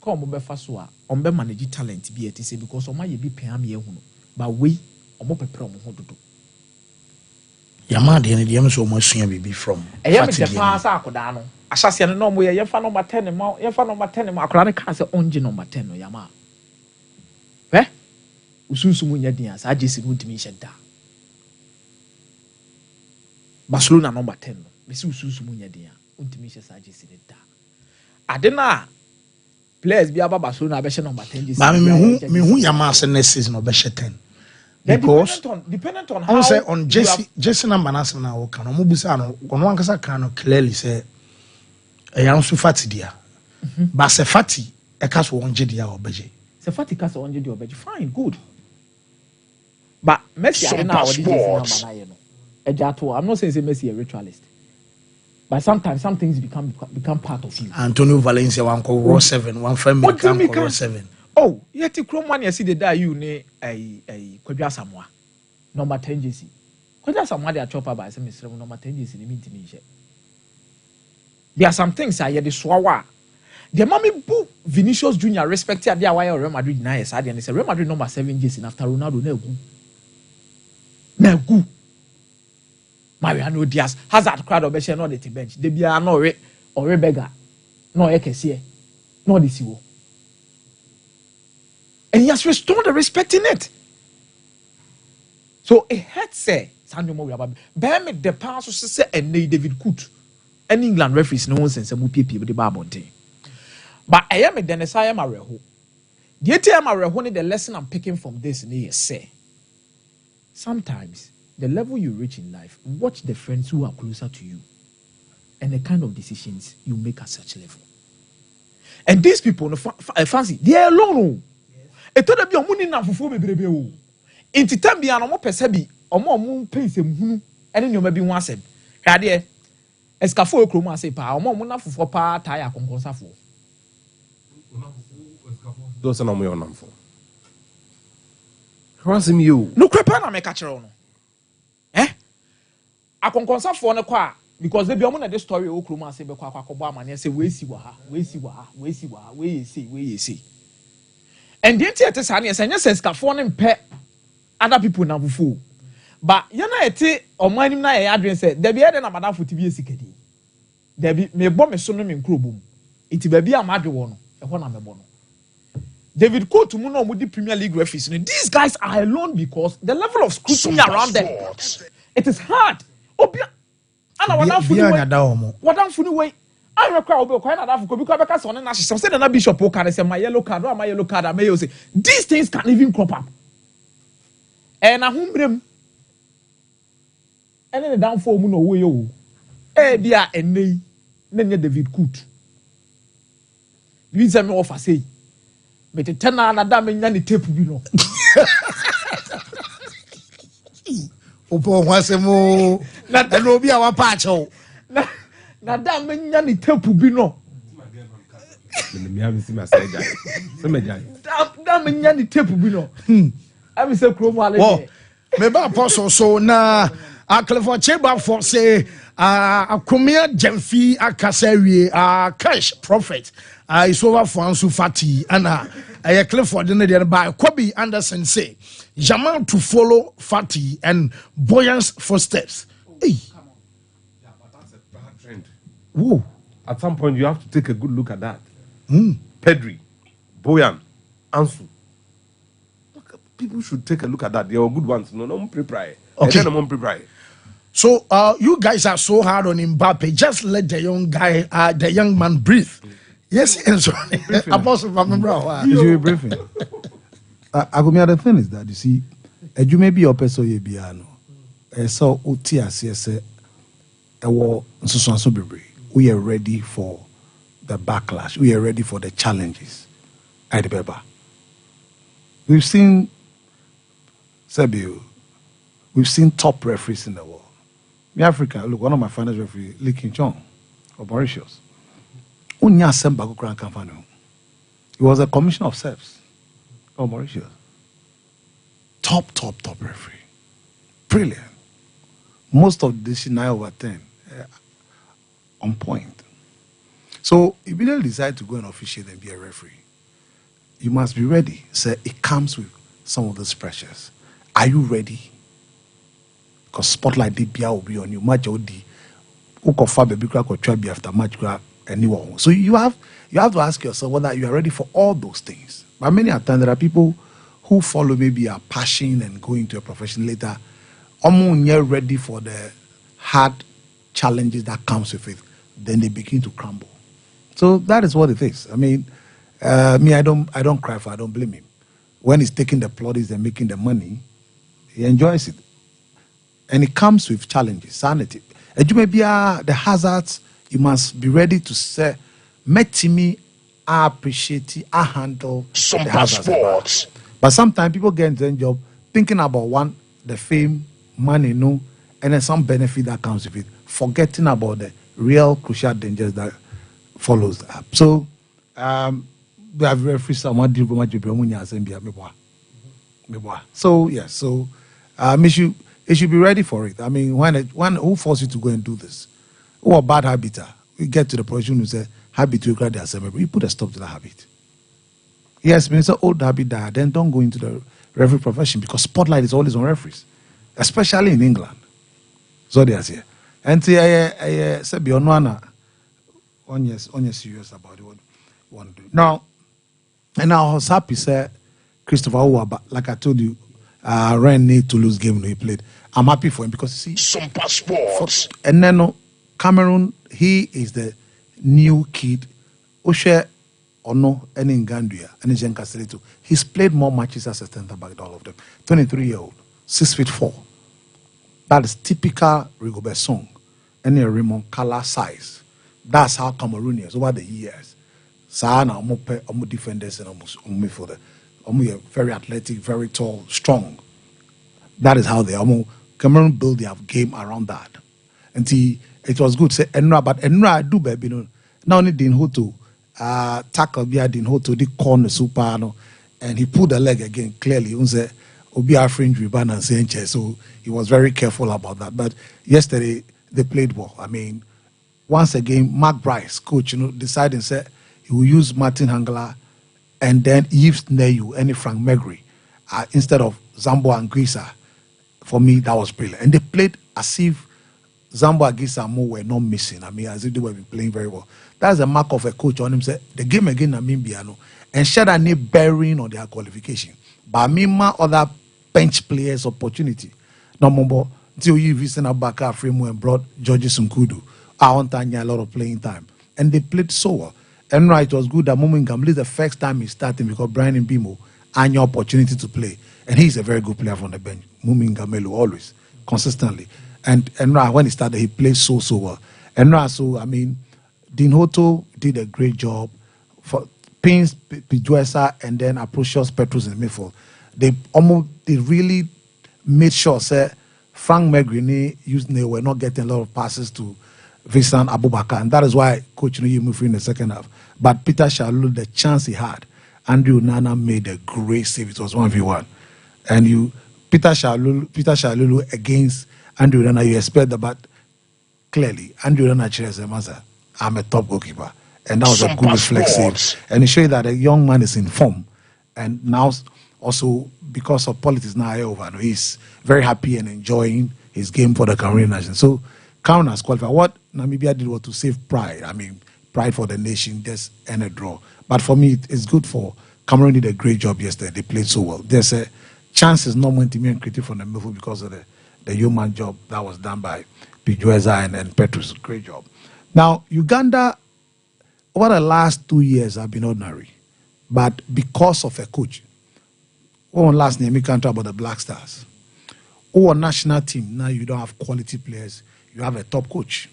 Come be fa so a on be manage talent be say because o ma ye bi pen am ye hu no but we o mo pepere o mo hododo yama de ne de so mo asua bibi from e ye me de pa sa akoda no asase no mo ye fa number 10 ma ye fa number 10 ma akoda ne ka se onje number 10 no yama usunsu mu nya din asa agesi no ntimi hyeda Barcelona number 10 no me si usunsu mu nya din ntimi hyesa sa agesi ne da adena players be about Barcelona be number 10. But me who Yamas next season be 10. Because dependent on how say on Jesse number na now can no busa no ono ankasa kan no clearly say e yan so Fati dia. But se Fati e ka so wonje dia obeje. Se Fati ka so wonje dia obeje fine good. But Messi are now what this number na ye no. Ejato I'm not saying say Messi a ritualist. But sometimes some things become part of you. Antonio Valencia one call 7, one friend become call 7. Oh, yet you chrome one you see the die you ne a Kwadwa Samoa. Number 10 JC. Kwadwa Samoa they are chopper by some number 10 JC in the there are some things I hear the swawa. The mommy boo Vinicius Jr. respected their why Real Madrid na yes and they say Real Madrid number 7 JC after Ronaldo na gu. Mariano Diaz Hazard crowd of no the bench. They be no or beggar. No ekese. No this you. And he has restored the respect in it. So it had say Sandro Mo Yaba. Bear me the pass say and David Coot. And England referees no one sense mu PP with the Barbonte. But I am a Dennis I am a reho. The ATM a reho the lesson I'm picking from this is say. Sometimes the level you reach in life, watch the friends who are closer to you and the kind of decisions you make at such level. And these people, fancy, they are alone. It told them, you're money now for 4 baby. In Titambi, and I'm percebi omo pace hunu ene nyoma bi ho asem hwade escafo ekrom ase pa omo na fofo pa tire akonkonsafo those na mo yonamfo harassing you no crepa na me ka kire no akonkonsafo ne kwa because they be omo na the story okrom ase be kwa akwakobo amane say we si wa ha we say and the entity say na say escafo ne mpe other people na fufu but you know ete omanim na ye adwen say there be ede na madafo tv esikedi there be me bo me so no me nkrobom iti ba bi amadwe wo no e ho na me bo no David Cote mu no mu di Premier League referees no these guys are alone because the level of scrutiny around them it is hard obi ana wadamfo ni way I require obi kwa na dafo ko bi kwa beka so na hye say na bishop o can say my yellow card or my yellow card am you say these things can even crop up and ahumbrem ene ne downfall mu no wo ye wo bia enei na nya David Cote bi se me offer say but the tenor na da me nya ni tape bi no opo wasemo na obi a wa pa acho na da me nya ni tape bi no me have seen my side da me nya ni tape bi no I say kromo ale me ba apostle so na Clifford Cheba for say akomia Jemfi akasawie cash profit is over for Ansu Fati and Clifford in the by Kobe Anderson say Jamal to follow Fati and Boyan's footsteps. Hey. Yeah, but that's a bad trend. Whoa. At some point you have to take a good look at that. Pedri, Boyan, Ansu. People should take a look at that. They are good ones. No prepare. Okay. No prepare. So you guys are so hard on Mbappe. Just let the young guy, the young man breathe. Yes, and so Apostle Pamela. You should be briefing. The thing is that you see, you may be your person you be ano. So OTS we are ready for the backlash. We are ready for the challenges. We've seen Sebio. We've seen top referees in the world. In Africa, look, one of my finest referees, Lee King Chong of Mauritius. He was a commissioner of SEPs of Mauritius. Top referee. Brilliant. Most of this 9/10 on point. So if you don't decide to go and officiate and be a referee, you must be ready. So it comes with some of those pressures. Are you ready? Because spotlight DPR will be on you. Match OD. After match anyone. So you have to ask yourself whether you are ready for all those things. But many times there are people who follow maybe a passion and go into a profession later. You're ready for the hard challenges that comes with it. Then they begin to crumble. So that is what it is. I mean, I don't cry for. I don't blame him. When he's taking the plaudits and making the money, he enjoys it. And it comes with challenges, sanity. And you may be the hazards. You must be ready to say, me, I appreciate it, I handle Sompa sports. But sometimes people get into a job thinking about the fame, money, and then some benefit that comes with it, forgetting about the real crucial dangers that follows that. So, we have referees someone so yes, so it should be ready for it. I mean, when who forced you to go and do this? Who a bad habit? We get to the position who say habit will grant the assembly. You put a stop to that habit. Yes, when it's an old habit that then don't go into the referee profession because spotlight is always on referees, especially in England. So they are here. And I said beyond one year serious about what you want to do. Now, and I was happy, sir, Christopher Ouaba, like I told you, Ren need to lose game when he played. I'm happy for him because you see Sompa sports. And then Cameroon, he is the new kid. Oshe Ono and in Gandria and in Jenkaseleto. He's played more matches as a center back than all of them. 23-year-old, 6'4". That is typical Rigobert song. And a Raymond color size. That's how Cameroonians over the years. Sana omo defenders and omo for the very athletic, very tall, strong. That is how they are. Cameroon built their game around that. And it was good. Say Enra, but Enra do baby, now only didn't hold to tackle Bia didn't hold to the corner super no, and he pulled the leg again clearly. Unse Obi fringe ribbon and Sanchez, so he was very careful about that. But yesterday they played well. I mean, once again, Mark Bryce, coach, decided and said he will use Martin Hangala and then Yves Neyu and Frank Megri instead of Zambo and Grisa. For me, that was brilliant. And they played as if Zambo and Grisa Mo were not missing. I mean, as if they were playing very well. That's a mark of a coach on him. Said the game again, Namibia, and share any bearing on their qualification. But Mima other bench players opportunity. No more until you visit Abaka Fremo and brought George Sunkudu. I want a lot of playing time. And they played so well. And right, it was good that Mumingam is the first time he's starting because Brian Mbimo had your opportunity to play. And he's a very good player from the bench. Mumingamelu always, consistently. And right, when he started, he played so well. And right, so I mean, Dean Hoto did a great job for Pins, Pijuesa, and then Aprocious Petrus in the midfield. They really made sure say Frank Megrini they were not getting a lot of passes to Vincent Abubakar, and that is why Coach you moved in the second half. But Peter Shalulu, the chance he had, Andrew Nana made a great save. It was 1v1, and Peter Shalulu against Andrew Nana, you expect that, but clearly Andrew Nana says, I'm a top goalkeeper, and that was a good reflex save, and it showed that a young man is in form, and now also because of politics now over, he's very happy and enjoying his game for the Cameroonian nation. So Cameroon has qualified. What Namibia did was to save pride. I mean, pride for the nation, just and a draw. But for me, it's good for Cameroon did a great job yesterday. They played so well. There's a chance is not going to be critic from the midfield because of the human job that was done by Pijueza and Petrus. Great job. Now, Uganda, over the last 2 years, have been ordinary. But because of a coach, one last name, we can't talk about the Black Stars. Or national team, now you don't have quality players, you have a top coach.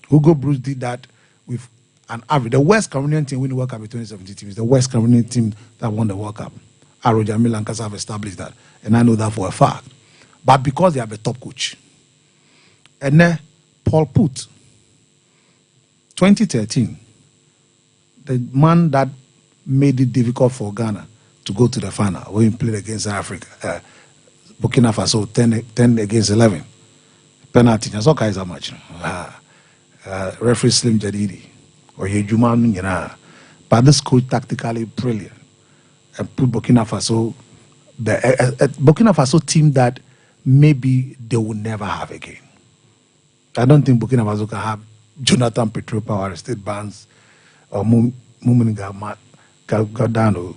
Hugo Bruce did that with an average. The West Cameroonian team winning the World Cup in 2017 team is the West Cameroonian team that won the World Cup. Roger Milancas have established that, and I know that for a fact. But because they have a top coach. And then Paul Put, 2013, the man that made it difficult for Ghana to go to the final when we played against South Africa, Burkina Faso 10 against 11, penalty. That's all kinds of match. Referee Slim Jadidi or Yejuma, but this coach tactically brilliant and put Burkina Faso, the Burkina Faso team that maybe they will never have again. I don't think Burkina Faso can have Jonathan Petropa or Aristide Barnes or Mumini Gadano.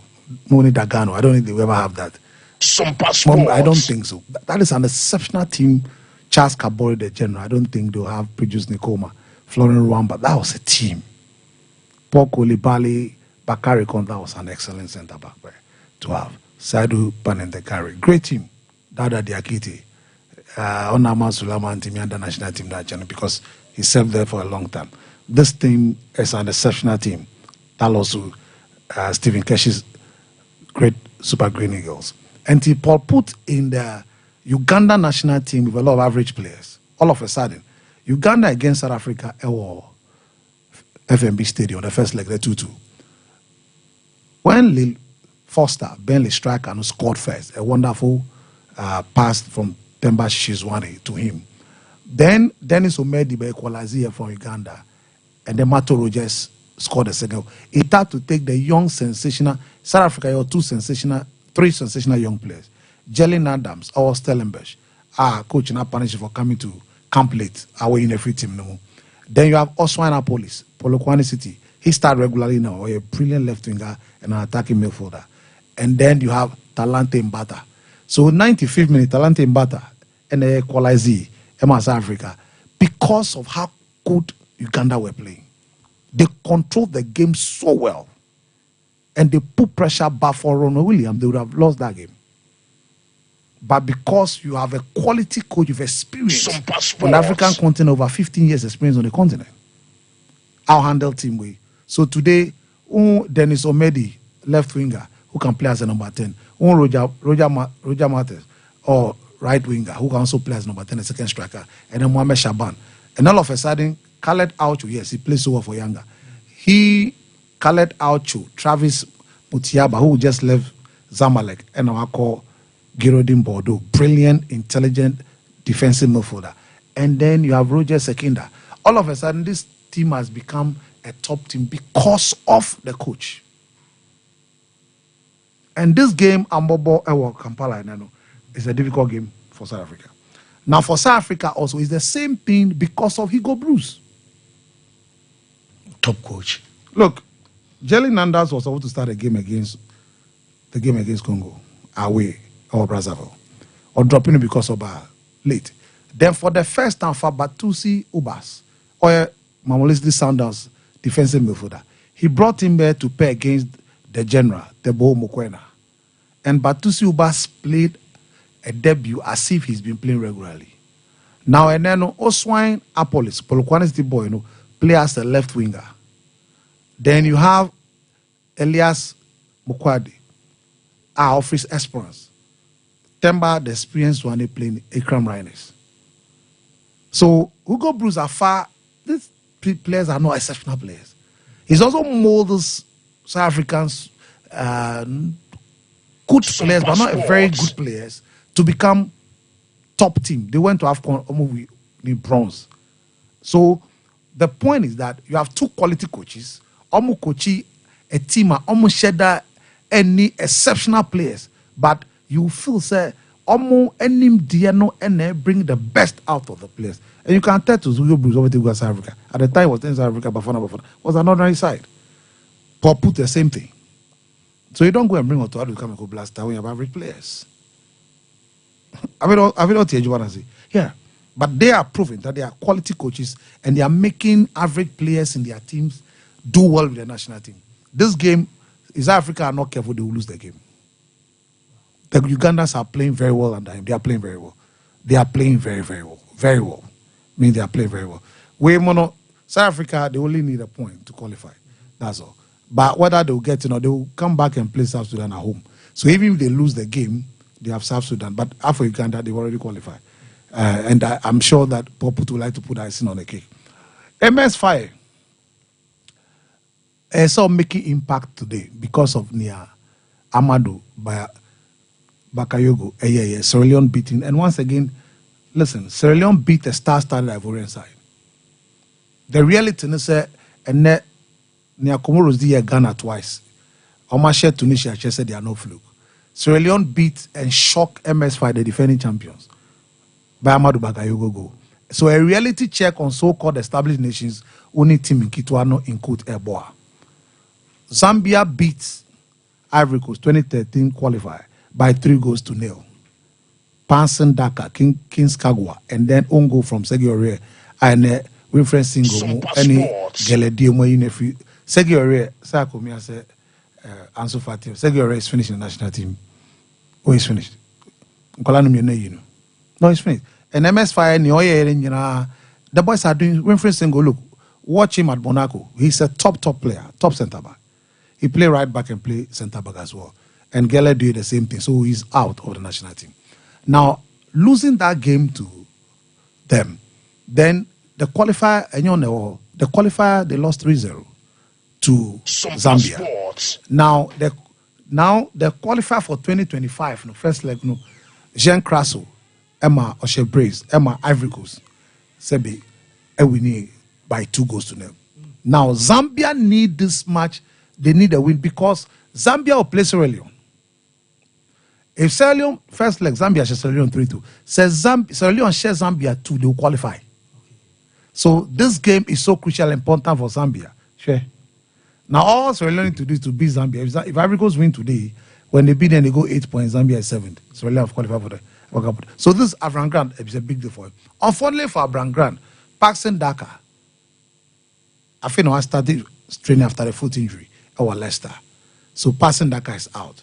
Moni Dagano. I don't think they will ever have that. Sompa I don't think so. That is an exceptional team. Charles Kabore, the general. I don't think they'll have Pijus Nikoma, Florian Rwamba. That was a team. Paul Kolibali, Bakari Kon, that was an excellent centre back to have. Saidu Panentekari. Great team. Dada Diakite. Onama Sulaman team and the national team that because he served there for a long time. This team is an exceptional team. That also Stephen Kesh's great Super Green Eagles. And Paul put in the Uganda national team with a lot of average players. All of a sudden, Uganda against South Africa, FMB Stadium, the first leg, the 2-2. When Lil Foster, Bentley striker, and scored first, a wonderful pass from Temba Shizwani to him. Then Dennis Omedi equalized from Uganda, and then Mato Rogers scored the second. It had to take the young sensational South Africa, three sensational young players. Jalen Adams or Stellenbosch, coach not punished for coming to camp late, away in a free team. No. Then you have Oswina Police, Polokwane City. He started regularly now, a brilliant left winger and an attacking midfielder. And then you have Talante Mbata. So 95th minute, Talante Mbata and equalize South Africa because of how good Uganda were playing. They controlled the game so well. And they put pressure back for Ronald Williams, they would have lost that game. But because you have a quality coach with experience on the African continent, over 15 years experience on the continent, I'll handle team way. So today, Dennis Omedi, left winger, who can play as a number 10, Roger Matters, or right winger who can also play as number 10, the second striker, and then Mohamed Shaban. And all of a sudden, Khaled Aucho, yes, he plays so well for Yanga. Khaled Aucho, Travis Mutiaba, who just left Zamalek, and I call Girodin Bordeaux, brilliant, intelligent defensive midfielder. And then you have Roger Sekinda. All of a sudden, this team has become a top team because of the coach. And this game, Ambobo Ewo Kampala, is a difficult game for South Africa. Now, for South Africa also, it's the same thing because of Hugo Bruce. Top coach. Look, Jelly Nandas was supposed to start the game against Congo, away, or Brazzaville, or dropping it because of late. Then for the first time, for Batusi Ubas, or Mamolisdi Sanders, defensive midfielder, he brought him there to play against the general, Tebo Mokwena. And Batusi Ubas played a debut as if he's been playing regularly. Now, and then Oswine Apolis, Polokwane's the boy, play as a left winger. Then you have Elias Mukwadi, our office Esperance. Temba, the experienced one, they playing Ikram Rhiners. So, Hugo Bruce are far, these players are not exceptional players. He's also molded South Africans, good players, but not very good players, to become top team. They went to AFCON with bronze. So, the point is that you have two quality coaches, almost coaching a team, almost share any exceptional players, but you feel say almost any Diano and bring the best out of the players. And you can tell to Hugo Bruce over to South Africa. At the time, it was in South Africa, Bafana was another side. Paul put the same thing. So you don't go and bring Otto to come and go blaster when you have average players. I mean, what you want to say? Yeah. But they are proving that they are quality coaches and they are making average players in their teams do well with the national team. This game, South Africa are not careful, they will lose the game. The Ugandans are playing very well under him. They are playing very well. They are playing very, very well. Very well. I mean, they are playing very well. South Africa, they only need a point to qualify. That's all. But whether they will get, they will come back and play South Sudan at home. So even if they lose the game, they have South Sudan. But after Uganda, they've already qualified. And I'm sure that Poput would like to put icing on the cake. MS Fire saw making impact today because of Nia Amadou Bakayogo. Sierra Leone beating. And once again, listen, Sierra Leone beat a star-studded Ivorian side. The reality is that Nia Comoros did Ghana twice. Omashe Tunisia just said they are no fluke. Sierra Leone beat and shocked MS5, the defending champions, by Amadou Bakayogo goal. So a reality check on so-called established nations, only team in Kitwano in Cote Eboa. Zambia beat Ivory Coast 2013 qualifier by 3-0. Panson Daka, Kings Kagwa, and then Ongo from Segiore and Winfred Singo, any Geledio Moyinefi. Segiore, Sakomia said, Ansu Fati. Segiore is finished in the national team. Oh, he's finished. No, he's finished. And MS Fire, the boys are doing. Winfred Singo, look, watch him at Monaco. He's a top player, top centre back. He play right back and play centre back as well. And Gele did the same thing, so he's out of the national team. Now, losing that game to them, then the qualifier, they lost 3-0 to Zambia. Now the qualifier for 2025, first leg, Jean Crasso, Emma Oshebrace, Emma Ivory Coast, Sebi, Ewini by 2-0. Now, Zambia need this match. They need a win because Zambia will play Sierra Leone. If Sierra Leone, first leg, Zambia shares Sierra Leone 3-2. Says Sierra Leone shares Zambia 2, they will qualify. So this game is so crucial and important for Zambia. Sure. Now all Sierra Leone need to do is to beat Zambia. If Ivory Coast win today, when they beat them, they go 8 points. Zambia is 7th. Sierra Leone have qualified for the World Cup. So this Avram Grant is a big deal for him. Unfortunately for Avram Grant, Paxton Daka, I think I started training after a foot injury. Our Leicester. So Paxton Daka is out.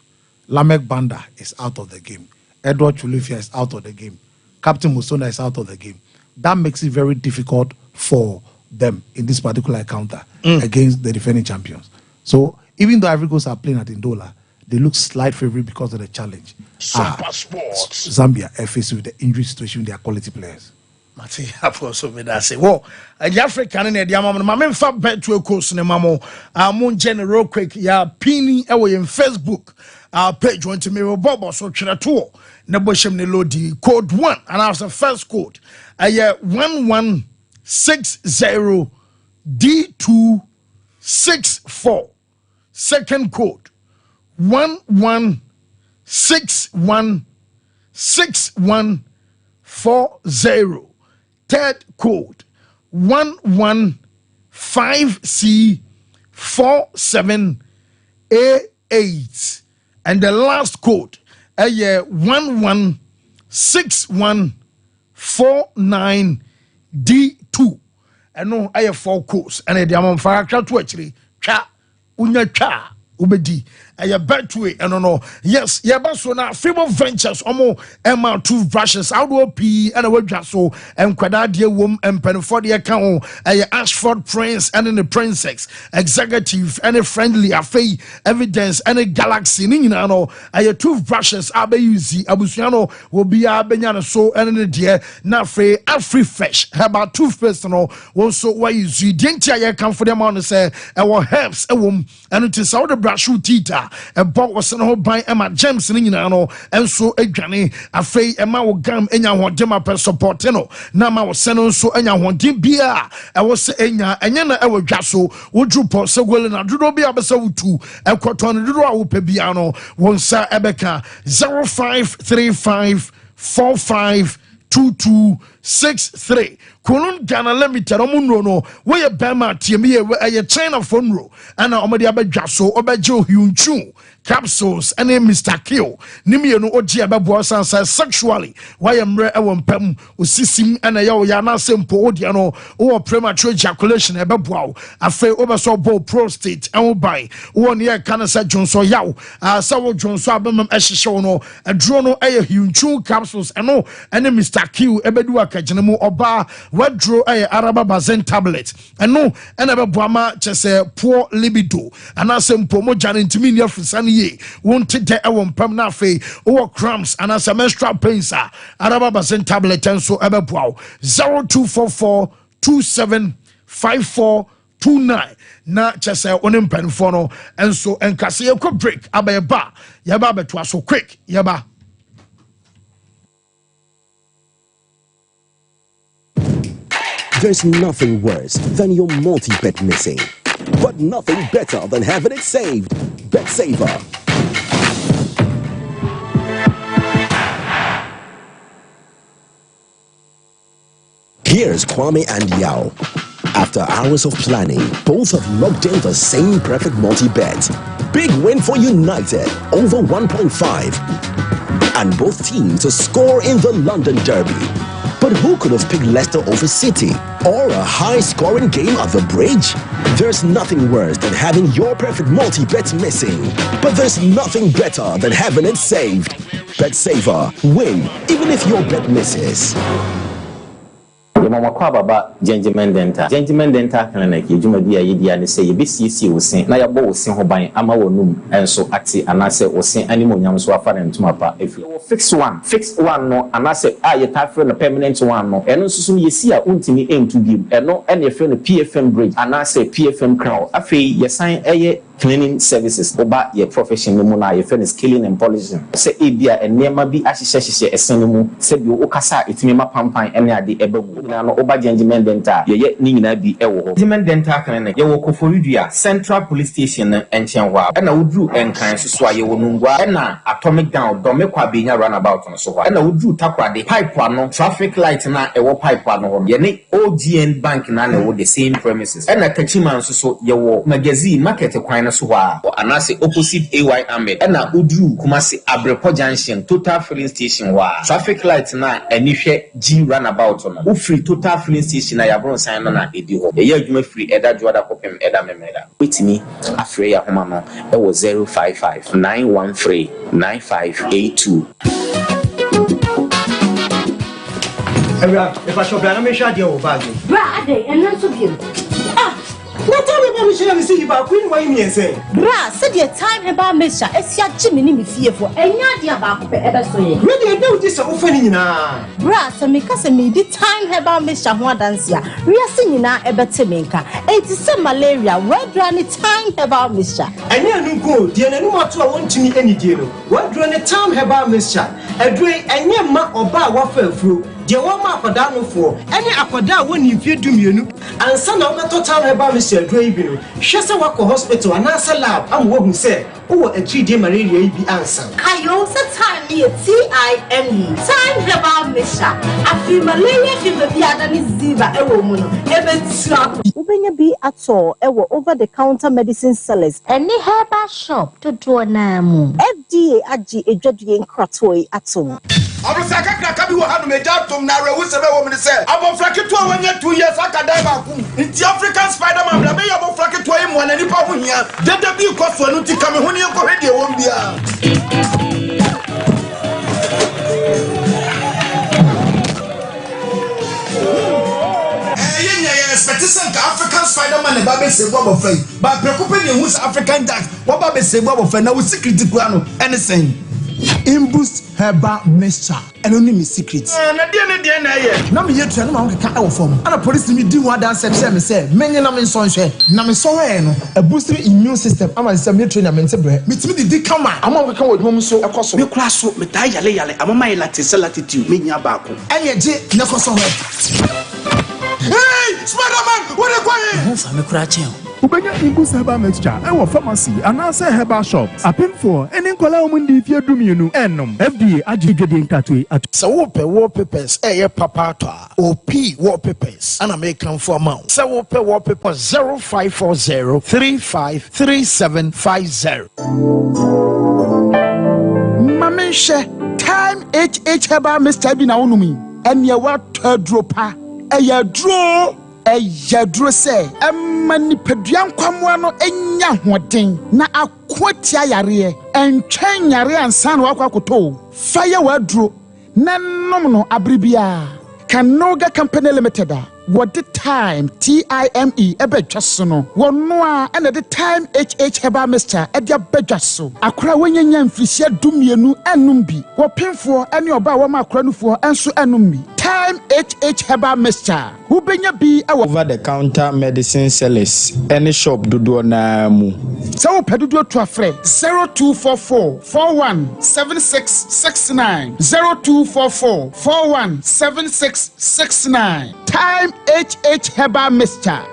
Lamek Banda is out of the game. Edward Chulufia is out of the game. Captain Musonda is out of the game. That makes it very difficult for them in this particular encounter against the defending champions. So even though Ivory Coast are playing at Ndola, they look slight favorite because of the challenge. Sompa Sports. Zambia are faced with the injury situation with their quality players. Mate, I've also made that say, well, the African in the Diamond, my main fat bet to a course in a mamo, Moon General quick, ya Pini away in Facebook, page went to me, Bobo, so Chinato, Nabosham Nelodi, code 1, and I was the first code, 1160 D264, second code, 11616140. Third code 115C47A8, and the last code 116149D2. And no, I have 4 codes, and the amount for to actually cha unya cha ubedi. A better way, I don't know. Yes, yeah, but so now Fable Ventures, Emma toothbrushes, outdoor P and a word so and Quadadia Wom and Penfordia account, Ashford Prince and in the Princess, executive and a friendly affair, evidence and a galaxy, Ninano, a toothbrushes, Abe Uzi, Abusiano will be a Benyana so and in the dear, not free, free fresh, about toothpaste, no, also why you see, didn't I come for them on the say, our herbs, a womb, and it is all the brush tita. A bot was sent home by Emma James in and so a granny, a fay, Emma will gum, and I want them up and support. Nama was sent so and I want him beer. I was saying, and yana I will jasso, would you put so well and I do not be able to a cotton do piano, one sa Ebeka 0535452263. Kolon Ghana Limited, no, where Bama TME, where a China phone row, and Omadi Abajaso, Obajo Hyun capsules, and a Mr. Kill, Nimi no Oji Ababuasan says sexually, why am re awon pem, usisim, and a yana simple odiano, or premature ejaculation, a babuao, a fay oversaw bow prostate, and by 1 year cancer Johnson Yao, Sawo Johnson Abam Eshishono, a drono a Hyun capsules, and no, and a Mr. Kill, Ebedua Kajanamu Oba. What draw a Araba Bazen tablet and no and ever Brahma just a poor libido and as a pomojan intimidate for Sunny wanted the Ewon Pamnafe or cramps and as a menstrual pains Araba Bazen tablet and so ever wow 0244275429 na just a onim penfono and so and Cassia could break ababa yaba betwa so quick yaba. There's nothing worse than your multi-bet missing, but nothing better than having it saved. Bet Saver. Here's Kwame and Yao. After hours of planning, both have locked in the same perfect multi-bet. Big win for United, over 1.5. And both teams to score in the London Derby. But who could have picked Leicester over City? Or a high-scoring game at the Bridge? There's nothing worse than having your perfect multi-bet missing. But there's nothing better than having it saved. Bet Saver. Win, even if your bet misses. Mama Kwababa, Gentleman Dental. Gentleman Dental Clinic, you do be a year and say, you be see, will sing, now your bow sing Hobine, Amawonum, and so Ati, and I say, or sing animal yams were fun to my pa. If you fix one, no, and I say, you type for a permanent one, no, and also you see a untimi aim to give, and no, any friend a PFM bridge, and I say PFM crown. I feel you sign a cleaning services about your profession, your friend is killing and polishing. Say, Ibia and near my be as she says, a cinema, said you Okasa, it's me my pampine, and I the ebe. No over Gentleman Dental, ye Nina be a Gentleman Dental Clinic, you walk for you, Central Police Station and Chanwa, and I would do and kind to sway you nungwa, and atomic down, Domekwa being a runabout on so, and I would do Takwa the pipe one, traffic light and a pipe one, ye need OGN Bank and with the same premises, and a Kachiman so your magazine market a quine suwa, and I say opposite AY Ahmed, and I would do Kumasi Abrepo Junction, Total Filling Station, wa traffic light na and if G runabout on free total filling station na yabron sign on edi ho ye adwuma free eda joada kopem eda memeda with me afre ya homa no e wo 0559139582 if I shop na me sha dey o bag bra ade and not so bien what time we share me see you back when you say. Bra, said your time about Misha, as your Jimmy fearful, and Yadia back ever so. Really, do this offending now. Bra, so make us a midi time about Misha Wadansia. We are singing now about Timinka. It is some malaria, where run it time about Misha. And you go, dear, no more to want to meet any deal. What run a time about Misha? A drink and your ma or bar waffle fruit. Dear one mark for down for any aquada when you fear to me, and son of the total about Mr. Draven. Shasta Wako Hospital and answer lab. I'm what who said, oh, a 3-day malaria be answered. I also time me a TIME. Time about Misha. I feel malaria fever be at an ziva a woman. Even slap. Ubenya be at all, over the counter medicine sellers. Any herbal shop to do a namu. FDA Aji a judging cratoi at home. I'm a Kabi will have a job to narrow who's a woman said. I'm on Fracket to 1 year, 2 years. I can die. It's the African Spider-Man. I'm about Fracket to him one any power here. Then the big cost for Nuti Cameroonian already won't be. African Spider-Man and Baby say what of faith. But preoccupying who's African dad. What Baby say what of faith. Now we secret to anything. Imboost herbal mixture and only me secret. Na me yet no ma ka e form. Ana police me di one dance say menye na me nsonhwe. Na me so we no a boosting immune system. Ama say me train na me ntebre. Me timi di kama. Ama we kan wodum so ekoso. Me kura so me ta yale ama my latitude me nya baako. Enye je na koso we. Hey, Spider-Man, what are you going? Who me kura chen. Ubenya Imboost herbal mixture and pharmacy and answer herbal shops. A pin for any color mundi if you do me no enom. FDA adjudging katwe at so wallpapers papa OP wallpapers and American for amount. So wallpaper 0540 353750. Mamisha time HH herbal mixture bi na onumi. And ya what dropa a draw. Yadro say, mani peduan kwamwa no enya hoden na akwatia yare and train yare and san wakwakoto fire wadro na nom no abribia Kanoga Company Limited. What the time TIME ebetwaso wono a na the time HH heba Mr. Edia bedwaso akra wanyanya mfirisia dumienu enum bi wo pemfo ene oba wo makra nufo enso enum bi time HH heba Mr. Who benya bi over the counter medicine sellers any shop dodo na mu so pedudo to afre 0244 417669 0244 417669 time HH Heba Mr.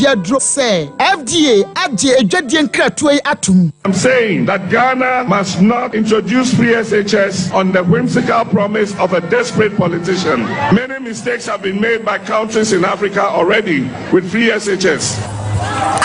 Yadro say FDA adje ejwadien kratoe atum. I'm saying that Ghana must not introduce free SHS on the whimsical promise of a desperate politician. Many mistakes have been made by countries in Africa already with free SHS.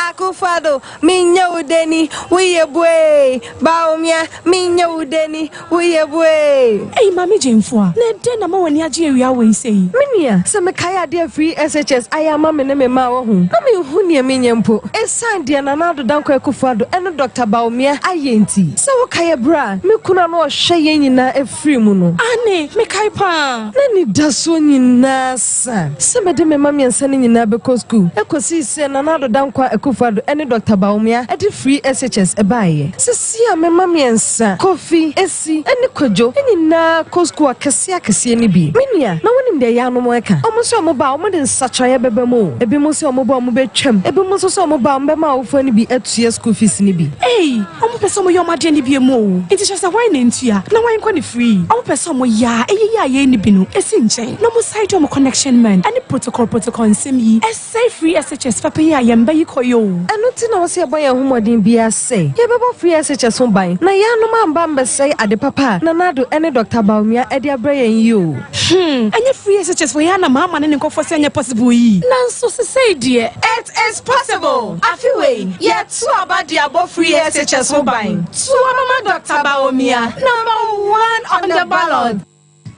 Akufado, minya udeni, uye bwe. Baumia, minya udeni, uye bwe. Hey, Mami Jemfua, ne dena ma wani aji area we say. Minia, se me kaya dia free SHS, aya mami ne me ma wo hu. Mami huni ya minya mpo. Esan dia nanado danko Akufado, eno Dr. Baumia ayenti. Se wo kaya bra, me kuna no hye nyina efri mu no. Ane, me kai pa. Nani daso nyina sa. Se me de me mami ansane nyina be ko school. Ekosi se nanado danko Akufado ene Dr. Baumia edi free SHS ebaye. Sisi a me mami ansa. Kofi, esi, ene kojo. Eni na ko school akese ni bi. Minia, na woni nde ya no mo eka. Omo so omo ba omo de nsachoye bebe mo. Ebi mo so omo ba omo be twam. Ebi mo so omo ba omo be ma ofo ni bi atue school fees ni bi. Hey, omo pese omo yo made ni bi mo. Iti just why na ntua. Na why kwa ni free. Omo pese omo ya ye ni bi no. Esi nchen. No mo side omo connection man. Any protocol nsem yi. Say free SHS papa ya yemba yi koyo. Eno ti na wose aba ya humodin bia say. Ye beba free SHS ho ban. Na ya no mamba mbe say ade papa. Na nado ene Dr. Baumia ede abrayen yo. Anya free SHS for ya na mama ne nkofo se anya possible yi. Nanso se say dear, it is possible. Afiwe, ye tu abadi abo free SHS ho ban. Tu mama Dr. Baumia, number 1 on the ballot.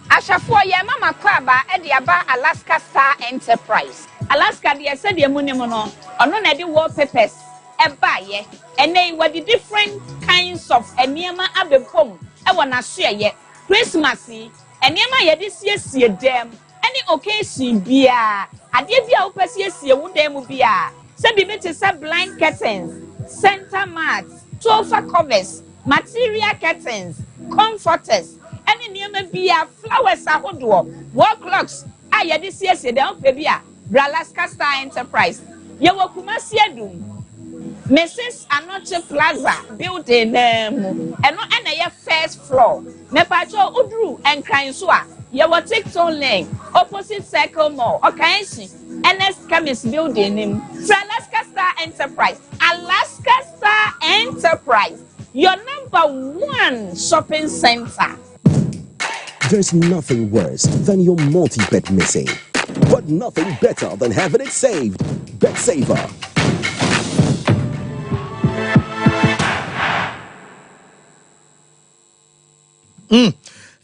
Ashafo ye mama kwaba e de aba Alaska Star Enterprise. Alaska de said the money mono ono na de wallpapers e ba ye ene what the different kinds of eniema abepom e wona so ye Christmas eniema ye de siesie dem any occasion bia ade bia wo pasiesie wo dem bia Say bibi to say blind curtains, center mats, sofa covers, material curtains, comforters, any nneɛma bia flowers ahodoɔ, wall clocks. Yɛde siesie dɛ ɔpɛ bi a Bralaska Star Enterprise. Yɛwɔ Kumasi Adum. Mrs. Anoche Plaza building ɛno ɛna yɛ first floor. Mepacho Udru and Kransua. Yɛwɔ TikTok lane opposite Circle Mall. Okaenshi NS Chemist building nim. Bralaska Star Enterprise. Alaska Star Enterprise. Your #1 shopping center. There's nothing worse than your multi-bet missing, but nothing better than having it saved. Bet Saver.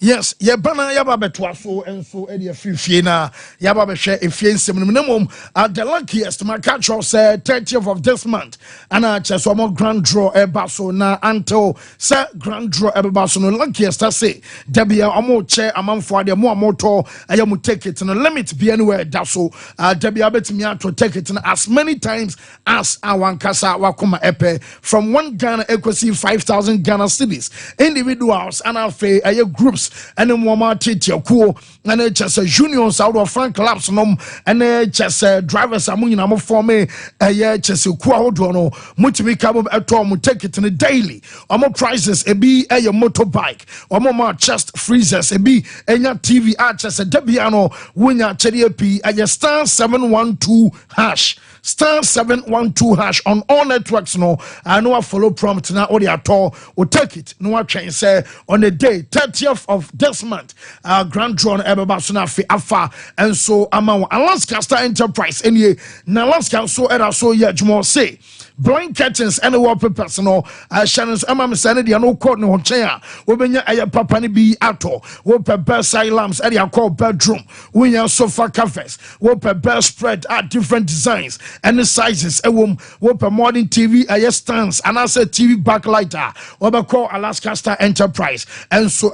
Yes, yabana yaba betwa so enso e de afifie na yaba behwe efie nsem no minimum the luckiest my catch say 30th of this month and cheso mo grand draw eba so na until say grand draw eba so no luckiest I say debia omo che amanfo ade mo amoto aye mo ticket no limit be anywhere da so debia betimi ato ticket no as many times as awankasa wakoma epe from 1 Ghana equity 5,000 Ghana cedis individuals and afa aye groups and then Wama Titiaku and just a juniors out of Frank Clubs nom and just drivers among them for me a year just a quadono mutimi cabo at home take it in a daily more prices a be a motorbike or more chest freezers a be enya TV just a debiano winya chedi a star 712 hash star 712 hash on all networks no I know I follow prompt now or the at all or take it no I train say on the day 30th of this month grand draw ebabasuna fi afa and so amount Alaska Star Enterprise any na Alaska so era so yeah jumo say blind curtains and wallpapers no Shannon's amam sane dia no code no chen a wo benya aye papa ne bi ato wo pe bedside lamps e dia call bedroom wo nya sofa covers wo pe bed spread at different designs and sizes e wo pe modern TV aye stands and I say TV backlighter wo be call Alaska Star Enterprise and so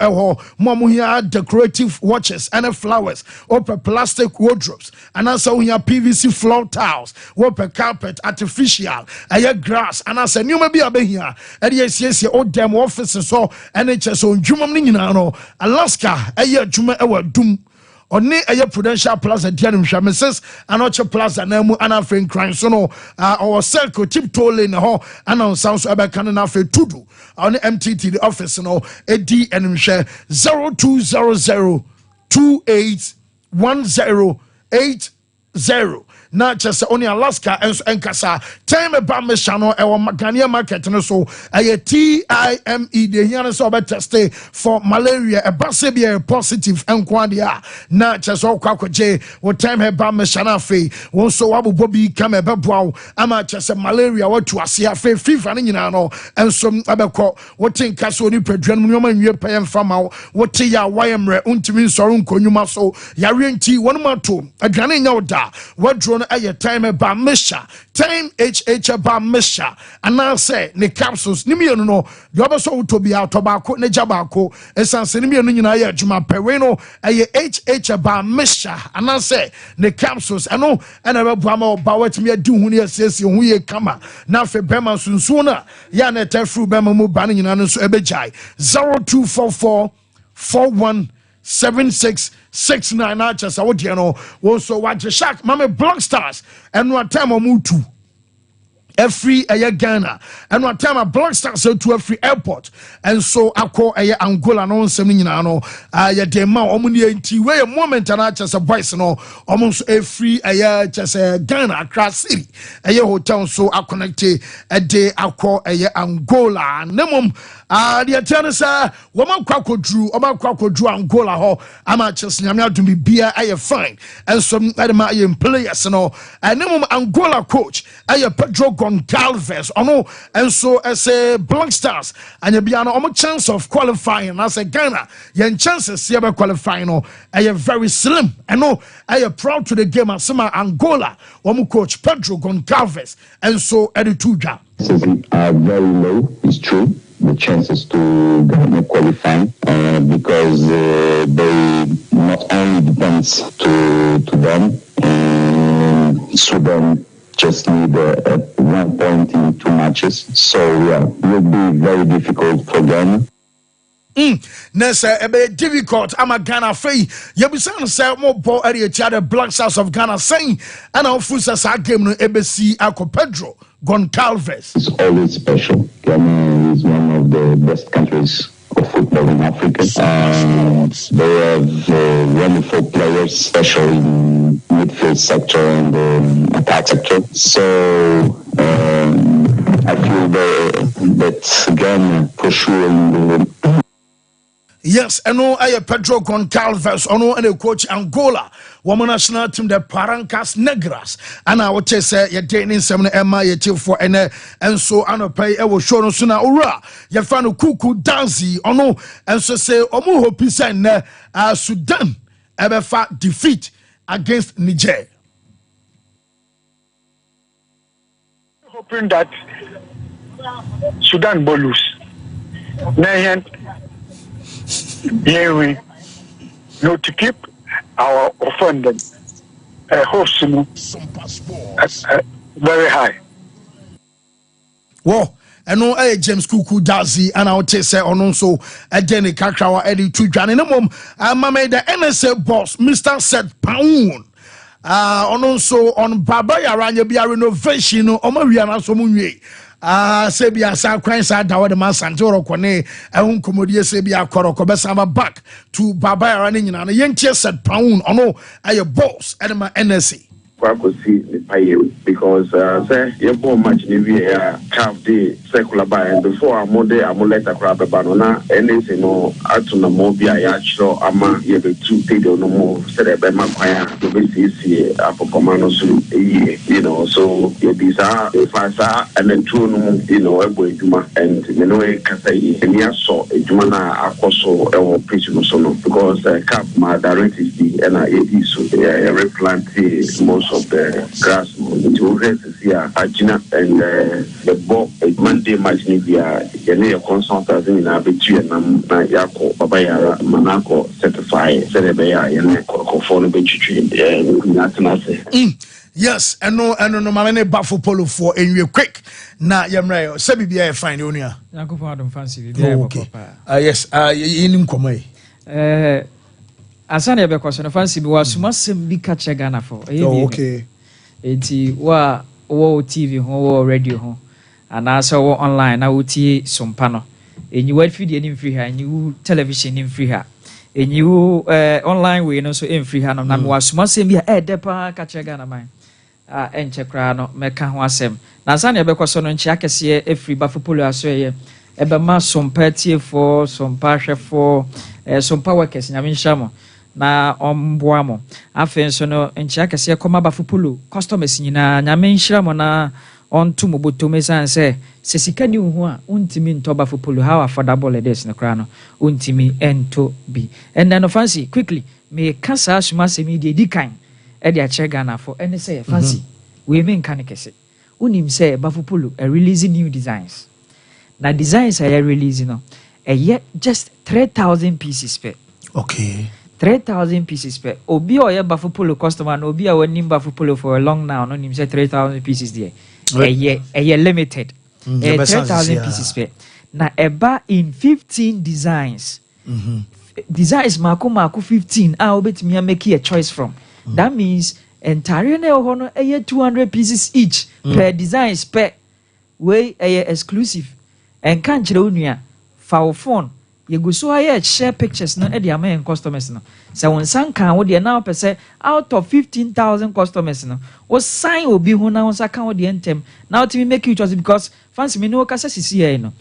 mo here decorative watches and flowers wo pe plastic wardrobes and I say we have PVC floor tiles wo pe carpet artificial aye grass and I say new be abehia e dey siesie o dem office so NHS on dwumam ni nyina no Alaska aye adwuma e wa dum oni aye Prudential Plaza dianim hwa Mrs. Anoche Plaza na mu ana friend crime so no our circle tip toll in ho ana sound so ebe kan na fe tudu on MTT the office no edi enim hwe 0200 281080 na just only Alaska and Enkasa time about Meshano or Magania market no so a TIME the here so better stay for malaria a basebia positive and quandia na just all kwakoje what time about Meshana fe won so abu Bobby come a bebwa ama just malaria what to asia fe FIFA ni no and some abeko what in kaso ni pedran mu nyoma nwie pay mfama what ya wayemre untimi nsoru nkonyuma so ya renti won mato adwane nya oda wadro a time about Misha, time HH about Misha, and now say the capsules, Nimiano, no, the other so to be out tobacco, Nejabako, and San Sinimian Juma Pereno, a HH about Misha, and now say the capsules, I know, and I will about what me do when you says you we come now for Bema soon sooner, Yana Tefru Bema Mubani and so Ebejai 0244 417669 just out you know also watch the shark mama block stars and what time o mutu every Ghana and what time a block stars so to every airport and so akọ Angola no nsem nyina no ya dema omuni enti we moment and just a voice no almost every just Ghana Accra City hotel so a connect a day akọ Angola nemum the attorney woman kwakodru Angola ho ama just nyame adumi bia fine and some adema players no and nemum Angola coach Pedro Goncalves ono and so as a Black Stars and you be an chance of qualifying as a Ghana yen chances you qualifying no very slim and no proud to the game as some Angola coach Pedro Goncalves and so Edituja are very low, it's true. The chances to Ghana qualifying because they not only depends to them Sudan just need 1 point in 2 matches. So, yeah, it will be very difficult for Ghana. Nessa, ebe difficult. I'm a Ghana free. Yabusan say more ball area the Black Stars of Ghana saying, and our fusa sa game no EBC Ako Pedro Goncalves. It's always special. Ghana is one of the best countries of football in Africa. They have wonderful players, especially in midfield sector and the attack sector. So I feel that Ghana for sure. Yes, I know I Pedro Goncalves, I know any coach Angola, woman national team the Parancas Negras, and I would say you're dating some Emma for and so I know pay I will show no sooner ura you found a cuckoo dancey or no and so say Omuho Pisa Sudan ever fat defeat against Niger. Hoping that Sudan will lose. Yeah, no to keep our offended hopes very high. Whoa. And no James Kuku Dazi and I'll say on so again a Kakawa Eddie Tujan in a mom. Made the NSA boss, Mr. Seth Pound. On also on Baba Yaranya be a renovation or Mariana Somunye. Sebia sa kwan sa dawo de man Santoro kone ehun komodie sebia koroko besama back to Baba Yaranya nyina na yentie Seth Pound ono aye boss enema NSA. See the pay because say you born match ni we calf day circular by and before amode amuleta crab banana anything no atuna mo bia ya chro ama ye be two take no more say the be makwan to be see apopoma no so you know so you be sa fasa and then two no you know ebo ejuma and you know e kasa yi eni aso ejuma na akoso e wo pitch no so no because calf my direct is the and it so replant most of the grass to here Agina and the ball Monday match Nivia Yene consultants in Abitu and Yako Babaya Manako certify Serebea and Kofono Bechi and yes, and no mamene baffo polo for and you quick na yamre Sebia fine unia. Yanko fancy. Okay. Yes, in Kome. Asane be question fancy be was masem bi catch Ghana for. Okay. Enti wa TV ho wo radio ho ana so wo online na wo tie Sompa no. Enyi wa feed ni free ha, enyi television ni free ha. Enyi online we no so em free ha no na me was masem bi depa catch Ghana man. Enche kra no meka ho asem. Na asane be question no nchi akese e free ba football aso ye. Ebe ma Sompa tie for Sompa hwe for Sompa workers nyame nhamo. Na omboamo afen so no enchia kese koma ba fupulu customers nyina nyame nhiramo na onto moboto san se sika ni hu a untimi nto ba fupulu how affordable it is no kra no untimi ento bi and then fancy quickly me kasa asuma se me di kan e dia che Ghana for any say fancy we mean kan kese unim say ba fupulu releasing new designs na designs are releasing no just 3,000 pieces per okay 3,000 pieces per obi oye bafu polo customer no obi a wani bafu polo for a long now no nim say 3,000 pieces there limited 3,000 pieces per na eba in 15 designs designs mako 15 obetimi make a choice from that means entire na ho no 200 pieces each per designs per way exclusive and kan kire onua fa phone you go so I share pictures no e dey am customers no say won san kan wo dey now say out of 15,000 customers no o sign obi ho na won san kan wo dey entem now to make you choose because fancy me no kasa sisi here no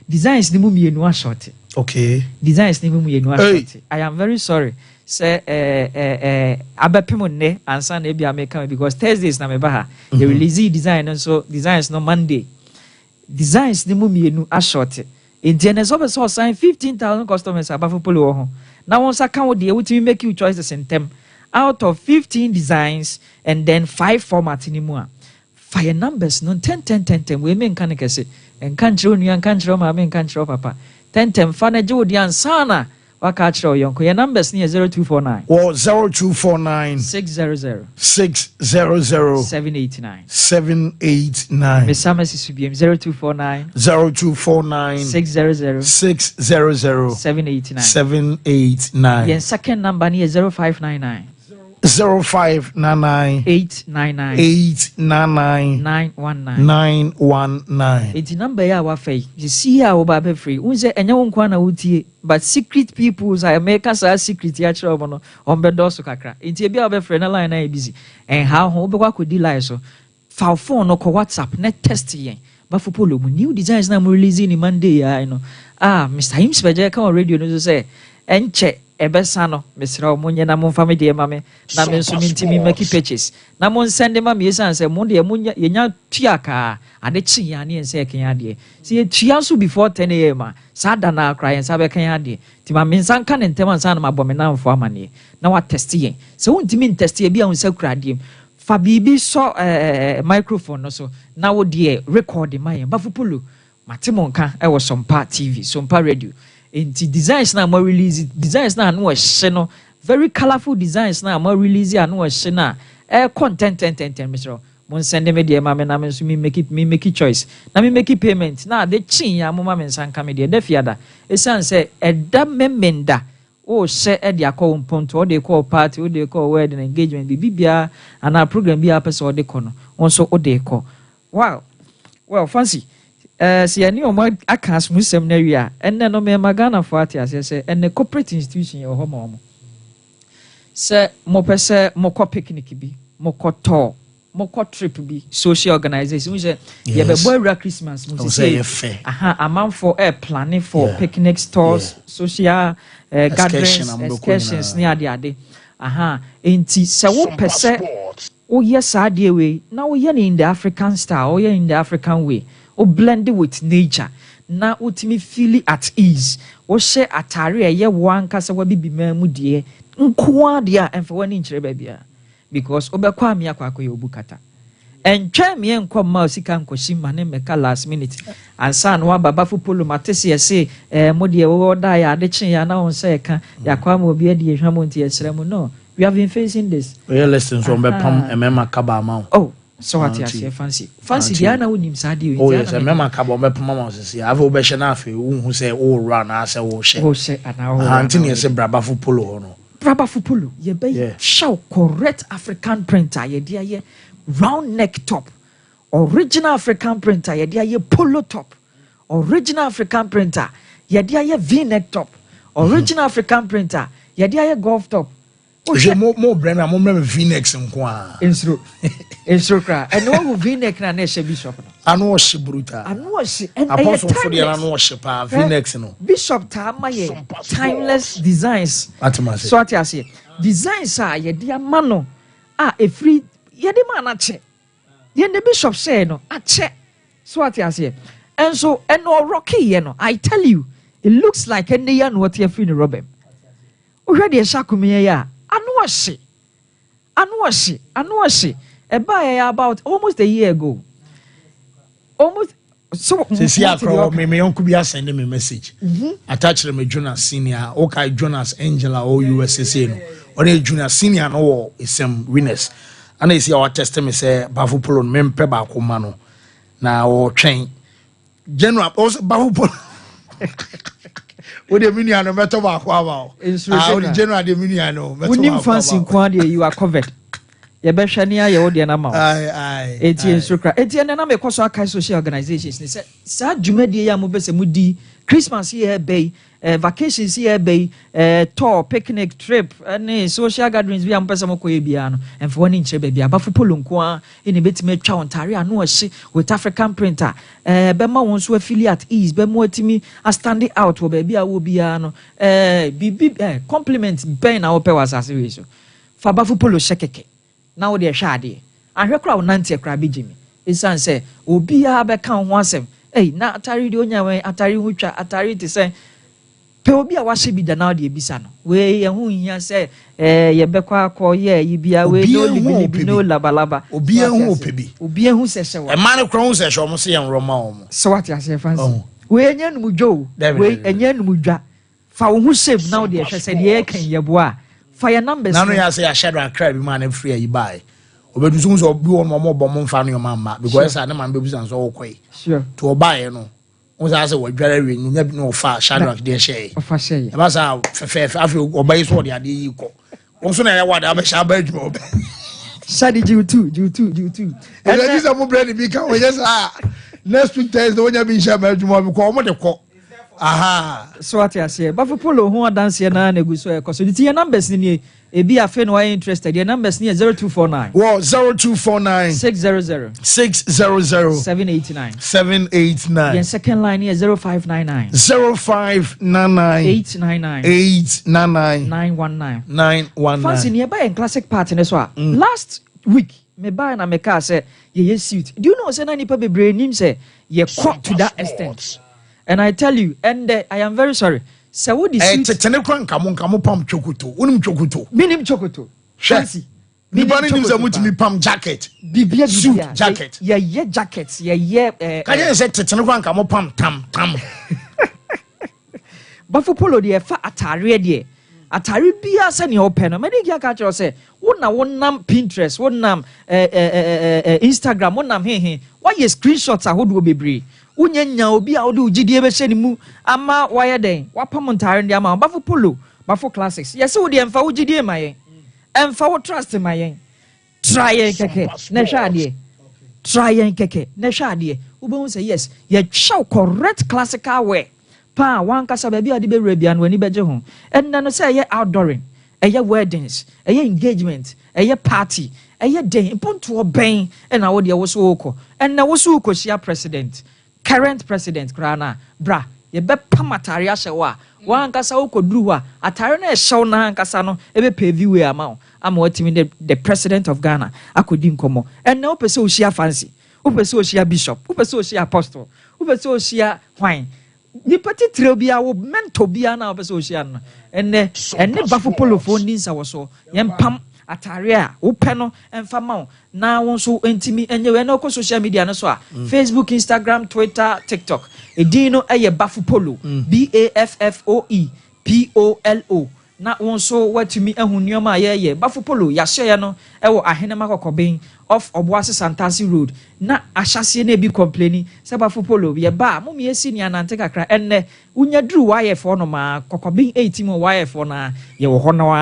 designs ni mu mienu a short okay designs ni mu mienu a short I am very sorry say abapimo ne ansa na e bia me kan because Thursdays na me ba ha they release design and so designs no Monday designs ni mu mienu a short in Genesis so sign 15,000 customers above polo ho now once account dey we make you choices in them out of 15 designs and then 5 format ni mu a fire numbers no 10 we men kan kese en kan chiro nu kan chiro ma men kan chiro papa 10 fa na je odi ansana waka chiro yonko your numbers near 0249 or 0249 600 789 Mesama Sisubium 0249 600 789 Yen second number near 0599 0599 899 919. It's number ya wafe. You see how babe free. Unze enya wonkwa na wutie, but secret peoples I make us a secret ya chiro bono ombedo kakra. Nti bia obe free na line na busy. En how ho be kwa kodi line so. Fa phone no ko WhatsApp net test yen. Ba fopolo mu new designs na mu release ni Monday ya you know. Mr. Hims beje kan on radio no so say enche ebesa no mesra omunye na mon family de mame na me so mintimi make purchase na mon send ma me yesan say mon de munya yenya tuaka ade chi ya ne ense kan ade see ye tua so before 10 am sa da na cry ensa be kan ade ti ma me san kan ntem ansa na mabome na mfo amane na wa test yen se wontimi test ye bia unsa kura de fa bibi so microphone no so na wo de record ma yen bafupulu matemonka e wo Sompa TV Sompa radio into designs na more release designs na no no very colorful designs na more release and no na content Mr. Mon send me the mama na me so me make choice na me make payment na de chin ya mama me san ka me de fiada esan say eda memenda o she e de akọ ponto o de call party o de call wedding engagement bibia and our program bia person o de call no onso o de call wow well fancy si ani o ma aka smusem na wi a enne no me magana fo ati ase se enne corporate institution yo ho ma mo se mo pese mo ko picnic bi mo ko to mo ko trip bi social organization je ye be boy Christmas mo say amount for planning for picnic stores social gatherings excursions ni ade enti se wo pese o yes ade we na wo ye in the African style o ye in the African way o blend it with nature na utimi feel at ease o she atare ye wan kasa wa bibi mamu de nkoa de a emfa wani nkyere ba bia because obekwa me akwa ye obukata entwa me enko ma osika nkoshi ma ne meka last minute ansa no baba fupolo matese ye se mo de wo da ya ade chen ya na won se ka yakwa ma obi de hwamo nti esere mu no we have been facing this we lessons from bepam emema kaba ma oh so what you say fancy dia na wonim sa de oh yes emema kaba bepam ma osisi ave obehye na afi hu say o run ase wo hye anti ne se braba fupolo ho no braba fupolo ye be show correct African printer ye dia ye round neck top original African printer ye dia ye polo top original African printer ye dia ye V-neck top original African printer ye dia ye golf top je mo brand mo V-neck nko a insro kra and no V-neck na na she bishop no anu she bruta anu she and apostle for the anu she pa V-neck no bishop ta ma ye timeless designs so ati ase designs a ye dia ma no e free ye de ma na che ye the bishop say no a che so ati ase and so and no rocky ye no I tell you it looks like any yan what ye free no robem o hwe de shakume ya anu she about almost a year ago almost so see akro me yonku bia send me message attach me Jonas senior okay Jonas Angela o USSA no or Junior senior no isem winners and see our test me say bafu polo mempe ba ko ma no na o twen general also bafu polo the minion no better ba kwa ba the general the minion no better ba fancy kwa de you are covered ye be hwane ya ye wo de na ma eti ensukra eti na me kwaso aka social organizations ni say sa dwumadi ya mo be se mudi Christmas here be vacations here be tour picnic trip any social gatherings bi am pese mo koye bia no emfo woni nkyere ba bia bafo polo nko a eni betime twa ontare anu ohye with African printer be ma won so affiliate ease be mo atimi a stand out wo ba bia wo bia no bibi compliment ben na wo pe wasase we so fa bafo polo shekeke na wo de hwa ade ahwe kra wo nante kra bi gimi esan se obi a be kan ho asem na atari de onya we atari hu twa atari te se pe obi a wahye bi da na de ebisa no we ye hu hia se ye bekwa akọ ye yi bia we no libi no labalaba obi hu opebi obi hu se hye wa e man kro hu se hye omo se ye nroma omo so what ya say fancy we enya num dwo we enya num dwa fa wo ho shape now de hwɛ sɛ de kan yeboa fa your numbers na no ya say a shadow and cry be man free you buy obedu so obi won mo bom mfa no mama because say na man bebu san so wo koi sure to buy no won say wadware we nya bi no fa shadow de share ofa share e ba say fefe afi obai so de ade yi ko won so na ya wada ba sha ba adwuma obi shadi you too and then this am brand bi kan we just next week Thursday when you be sha ba adwuma bi ko mo de ko aha so what you say but for polo ho dance na na gu so e ko so the your numbers ni ebi afa no why interested your numbers ni 0249 well 0249 600 789 your second line is 0599 899 fancy nearby in classic party ne so last week me buy na me car say ye suit do you know say na nipa bebre nim say ye caught to that extent and I tell you and I am very sorry so what is it tetene kwan kamo pam chokuto unim chokuto minim chokuto fancy mi bani nim say mutimi pam jacket bibia suit jacket ye jackets ye ka ye say tetene kwan kamo pam tam but for polo de fa atare de atare bia se ne open no me dey ka kire say wonam Pinterest wonam Instagram wonam why ye screenshots ahodo bebre unyanya obi a wode ugidie be hye ne mu ama wayɛ den wapam ntare ndi ama bafo polo bafo classics yɛsɛ wode emfa ugidie ma yɛn emfa wo trust ma yɛn try yɛn keke na hwɛ ade try yɛn keke na hwɛ ade wobɛhu sɛ yes yɛ show correct classical wear pa wankasa ba bia de be rabia no ani bɛgye ho ɛnna no sɛ yɛ outdooring ɛyɛ weddings ɛyɛ engagement ɛyɛ party ɛyɛ den ponto ben ɛna wo de wo so wokɔ ɛnna wo so wokɔ hia president current president krana bra ye be pamatare ahyewa wankasa wokoduru wa atare na ehyew na hankasa no ebe pavey way ama watimi the president of Ghana akodi nkomo and na opese ohia fancy opese ohia bishop opese ohia apostle opese ohia hwan ni pati trebia wo mentor bia na opese ohia no enne bafo polofo ndinsa wo so ye mpam atare a wopɛ no emfa ma na won so entimi enye we na ko social media no so a Facebook, Instagram, Twitter, TikTok edin no eye Bafo Polo BAFFOEPOLO na won so watumi ehunnioma ye Bafo Polo yahye no ewo ahenema kokoben of Obuasi Santasi Road na ahyase na ebi complaining se Bafo Polo ye ba mo me esi ni anante kakra enne unya duru YF no ma kokoben 18 mo YF na ye wo hono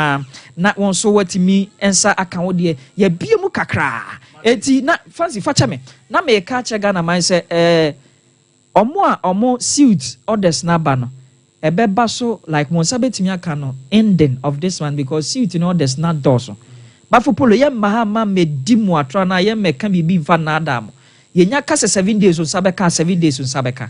na won so watumi ensa aka wo de ye bie mu kakra eti na fancy facha me na me ka che Ghana man se omo suit orders na ba no ebeba so like mo sabetimi aka no ending of this one because suit no orders na doso Bafo Polo ye mahama medi mu atra na ye meka bibi mfa na adam ye nya ka 7 days on sabeka 7 days on sabeka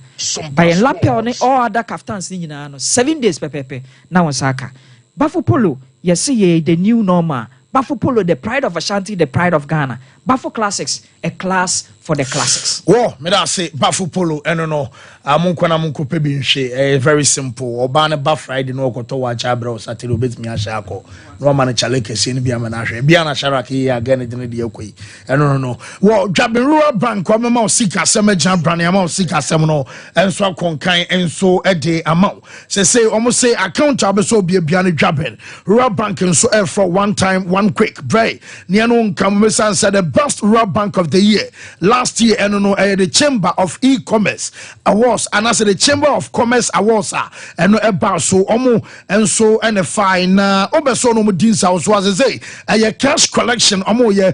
by lapel ne all other caftans ni nyina no 7 days pepepe na won saka Bafo Polo ye say ye the new normal Bafo Polo the pride of Ashanti, the pride of Ghana. Bafo Classics, a class for the classics. Well, me da say Bafo Polo no amunkwana munkope bi nhwe very simple. Oba ne ba Friday no okoto wa chabra Saturday obetimi ahye akọ. No man chale kese ni bia ma na hwe. Bia na sharaki ya again de de ekoi. No. Well, Jabin Rural Bank o mema osika asem agyan brand ya ma osika asem no enso akonkan enso ede amount. Say almost say account abeso bia ne Jabin Rural Bank enso for one time one quick break. Niano Nkamusan said the best rural bank of the year last year and the Chamber of E-Commerce Awards and I said the Chamber of Commerce Awards and about so and so and a fine obeso no mudinsa was say a cash collection ye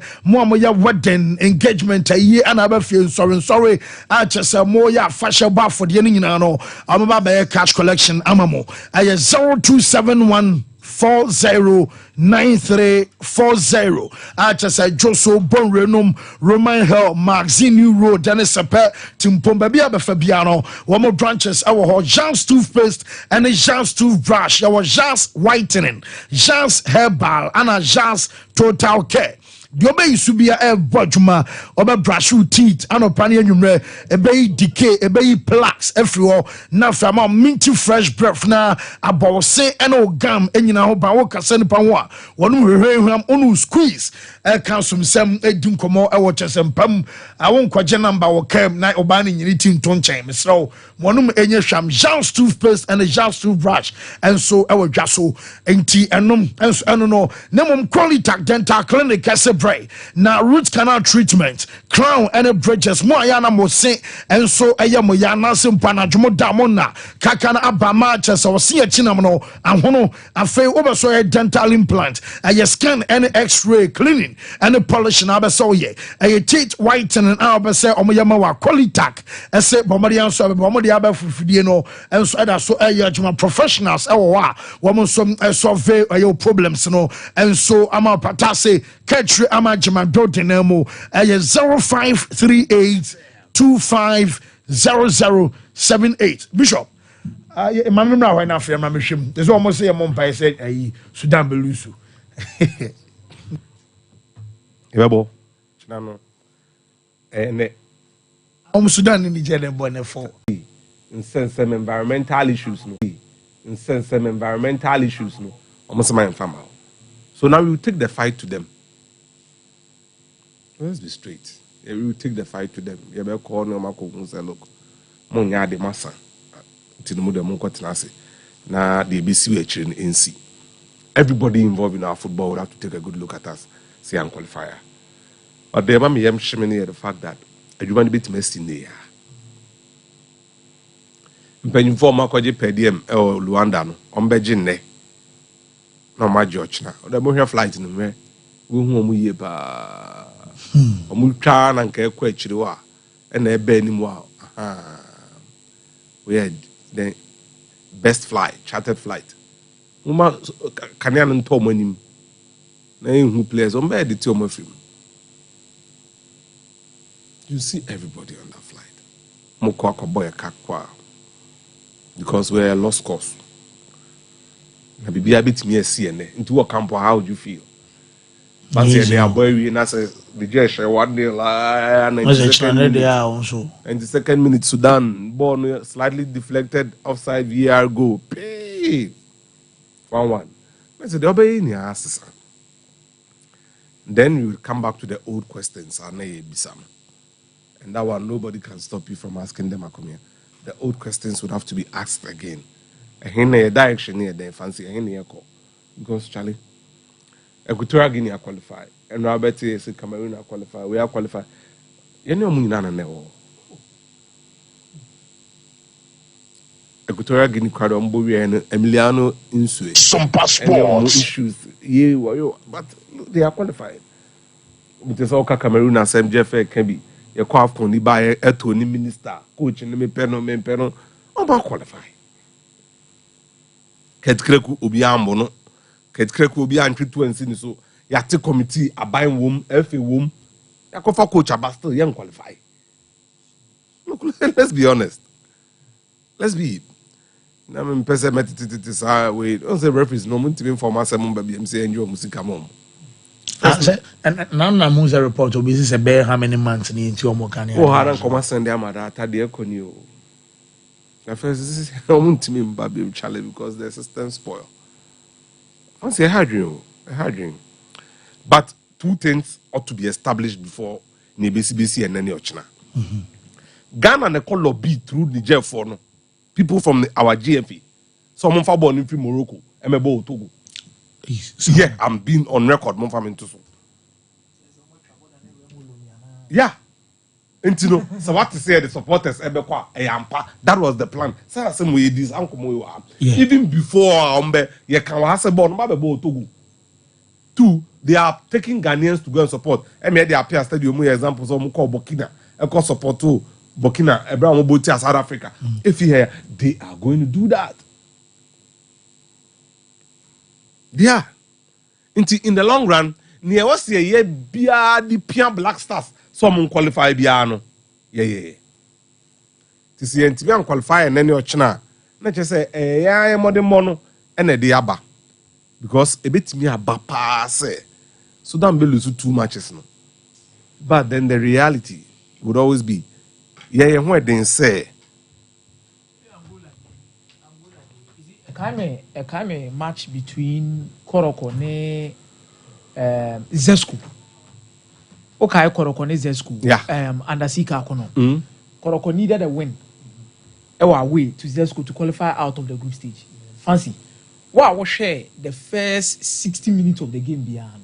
wedding engagement a year and I feel sorry I just more ya fashion bar for the no I'm about cash collection amamo a 0271 409340 just a Joso Bonrenum Roman Hill Magazine New Road Dennis Sepe Timpomba Bia Fabiano one more branches our Jean's toothpaste and a Jean's toothbrush our Jean's whitening Jean's herbal and a Jean's total care the obey subia bojuma obe brush teeth and opani anwumre ebe decay ebe plaques everywhere na from minty fresh breath na abose eno gam enyina ho ba wo kase nipa ho a wonu hwehwehwam onu squeeze kan somsem edin komo e wo chesempam awon kwaje number wo kam na oba na nyini tin to nchen mesro wonu enye hwam Jean's toothpaste and a Jean's toothbrush and so e wo dwaso enti enom enso eno no nemom quality dental clinic kase bray na root canal treatment crown and bridges mo ayana mo se enso eye mo ya na se mpa na dwomo da mo na kaka na abama chese wo se achinam no ahono afei obeso ye dental implant a scan and x-ray cleaning and polish na abeso ye a teeth whitening abese omoyama wa qualitac ese bomodi anso bomodi abafufidie no enso eda so eye adwuma professionals ewo wa wo mo so survey your problems no enso ama patase ketri ama jama do denamo 0538250078 Bishop Emmanuel na when after my mission there's almost say mom pai said Sudan belusu Ebebo chinano ne Sudan ni Nigeria born for in sense environmental issues no almost my farmer. So now we will take the fight to them. Let's be straight. Yeah, we will take the fight to them. Yeah, we call no mako say look. Mon ya de massa. Ti no mo de mon kwatenase. Na the BC we actually in NC. Everybody involved in our football would have to take a good look at us. See and qualifier. But the mama yam shimmy the fact that adwuma bit messy near. Mpanyimfo makwaje pediem e Luanda no ombeje nne na ma George na o da mo hwe flight no me wo hu omu ye ba omu twa na nka ekwa akiri wa e na ebe ni mu aha we had the best flight chartered flight uma kania no nto manim na hu players ombe de ti omo film you see everybody on that flight mo kwa boy kakwa because we're a lost cause. Na bibi abit me CN into what camp how would you feel? But they are boy we na say the Jesh 1-0 and the second minute Sudan ball slightly deflected offside VAR goal. 1-1. I said obey in your asses. Then we will come back to the old questions and that one nobody can stop you from asking them here. The old questions would have to be asked again. A direction near the fancy because Charlie, Equatorial Guinea qualify, and Robert is Cameroon qualify. We are qualified. You know, Munana never. Equatorial Guinea Quadombo and Emiliano Insue. Sompa sports issues. Yeah, but they are qualified. But it's all Cameroon and Sam Jeff can be. You call AFCON ni by a Tony minister, coach and me peno, about qualify. Ketkreku Obiambo no, Ketkreku Obian 220 so yate committee a buying womb, FA womb, Yakofa coach a still young qualify. Look, let's be honest. Let's be. I mean, person metititis wait. Don't say referees no mun to inform us baby MC enjoy music mom. And now Musa report will be a bear how many months into your mocani. Oh, I don't come send them at the economy. At first, this is home to me, baby, Charlie, because the system spoil. I say, a dream. But two things ought to be established before NBCBC and any Ochina. Ghana and the call lobby through Niger for no people from our GMP. Someone for born in Morocco, Emebo Togo. Yeah, I'm being on record. Yeah. And you know, so what to say the supporters that was the plan. Even before you can have a born. Two, they are taking Ghanaians to go and support. I mean, they appear stadium examples of Burkina, support to Burkina, Abraham Obotia, South Africa. If you hear, they are going to do that. Yeah. In the long run, near was a year the Pian Black Stars, some qualify Biano. Yeah. To see and qualify and then your china. Not just say, I am more than mono and a diaba. Because a bit me a bapa say, Sudan will lose 2 matches now. But then the reality would always be, yeah, what they say. A kind of match between Koroko and Zesku. Okay, Koroko and Zesku. Yeah. Under Sika Kono. Koroko needed a win. Away to Zesku to qualify out of the group stage. Fancy. Wow, we share the first 60 minutes of the game beyond.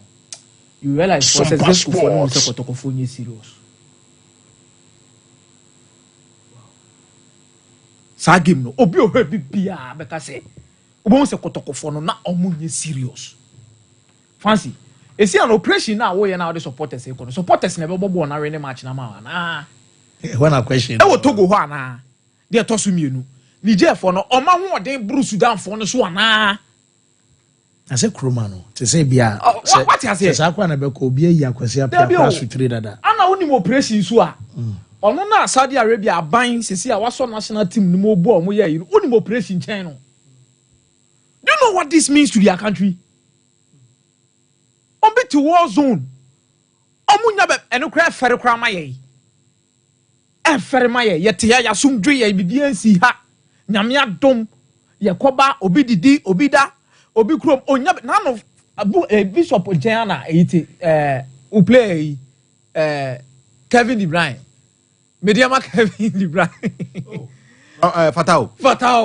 You realize what's Zesku for no Kotokofoni serious. Sa game no obi ohebi bia beka say obo se Kotokofo no na omunye serious. Fancy. Esi an operation na wo ye na the supporters e kono. Supporters na be bobo na win match na ma na. When a question. E wo Togo ho ana. De to so mienu. Niger for no oma ho odin Bruce Sudan for no so ana. I say Kroma no. To say bia. What you say? Say akwa na be ko obi ayi akwase apia su 3 dada. Ana woni mo operation so a. Ono na Saudi Arabia aban sisi a waso national team ni mo bo omo ye yi. Woni mo operation chen no. Do you know what this means to their country? On be to war zone. Omunya be eno kra fere kra ma ye. E fere ma ye yete ya sumdwe ye bibia nsi ha. Nyame adom ye koba obi didi obi da obi krom onya none of abu Bishop Jana ite who play Kevin De Bruyne. Mediama Kevin De Bruyne. Fatao.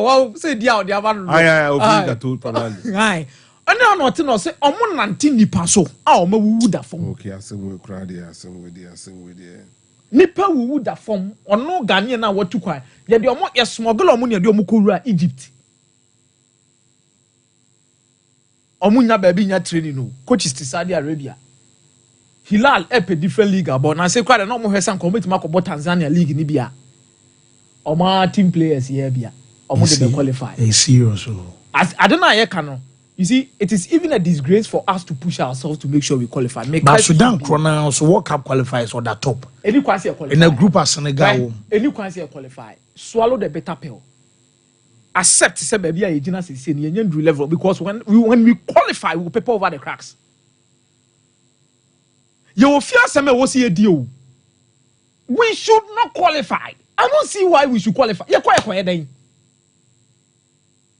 Wow, say dia the aba. Aye, obi that told Fernando. Aye. Ana no no say omo nante nipa so a omo wuwu da fom. Okay, asem crowd there, asem with there. Nipa wuwu da fom, ono Ghanaian na watu kwa. Ye de omo ye smuggle omo ne de omo kowura Egypt. Omo nya ba bi nya training no. Coach is Saudi Arabia. Hilal epe different league about na say kwade no mo hwesan compete makobo Tanzania league ni bia. Omo team players here bia. Omo de qualify. Serious. I don't know how you can. You see, it is even a disgrace for us to push ourselves to make sure we qualify. But Sudan Corona World Cup qualifiers on that top. Any qualify in a group of Senegal. Any qualify. Swallow the better pill. Accept say baby a Gina say level because when we qualify, we will paper over the cracks. You will fear some will see a deal. We should not qualify. I don't see why we should qualify. You're quite then.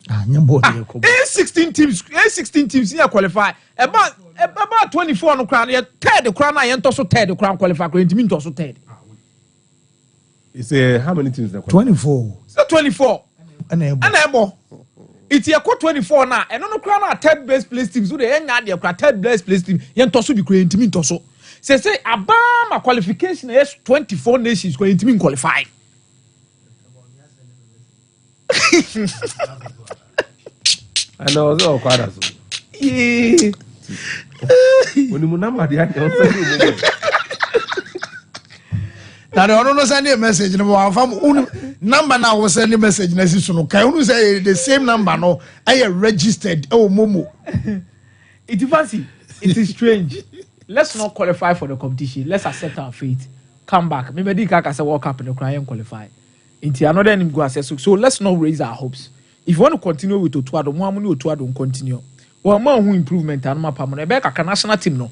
A16 teams here qualify. About 24 no crown. Third the crown. I enter so third the crown qualify. Going to mean to so third. It's how many teams? 24. So 24. Enable. It's a 24 now. And no crown third best place teams. So they end the third best place team. Yen to so be going to mean to so. Say Abama qualification is 24 nations going to mean qualify. I know it's all quite as yeah. When you number the now the don't send a message number now was sending message no can say the same number no I registered Momo. It is fancy. It is strange. Let's not qualify for the competition. Let's accept our fate. Come back. Maybe the Kaka say World Cup in the cry and qualify. Into another name go assess. So let's not raise our hopes. If you want to continue with Otuado, more money Otuado continue. Well, more improvement and more permanent. Rebecca national team no.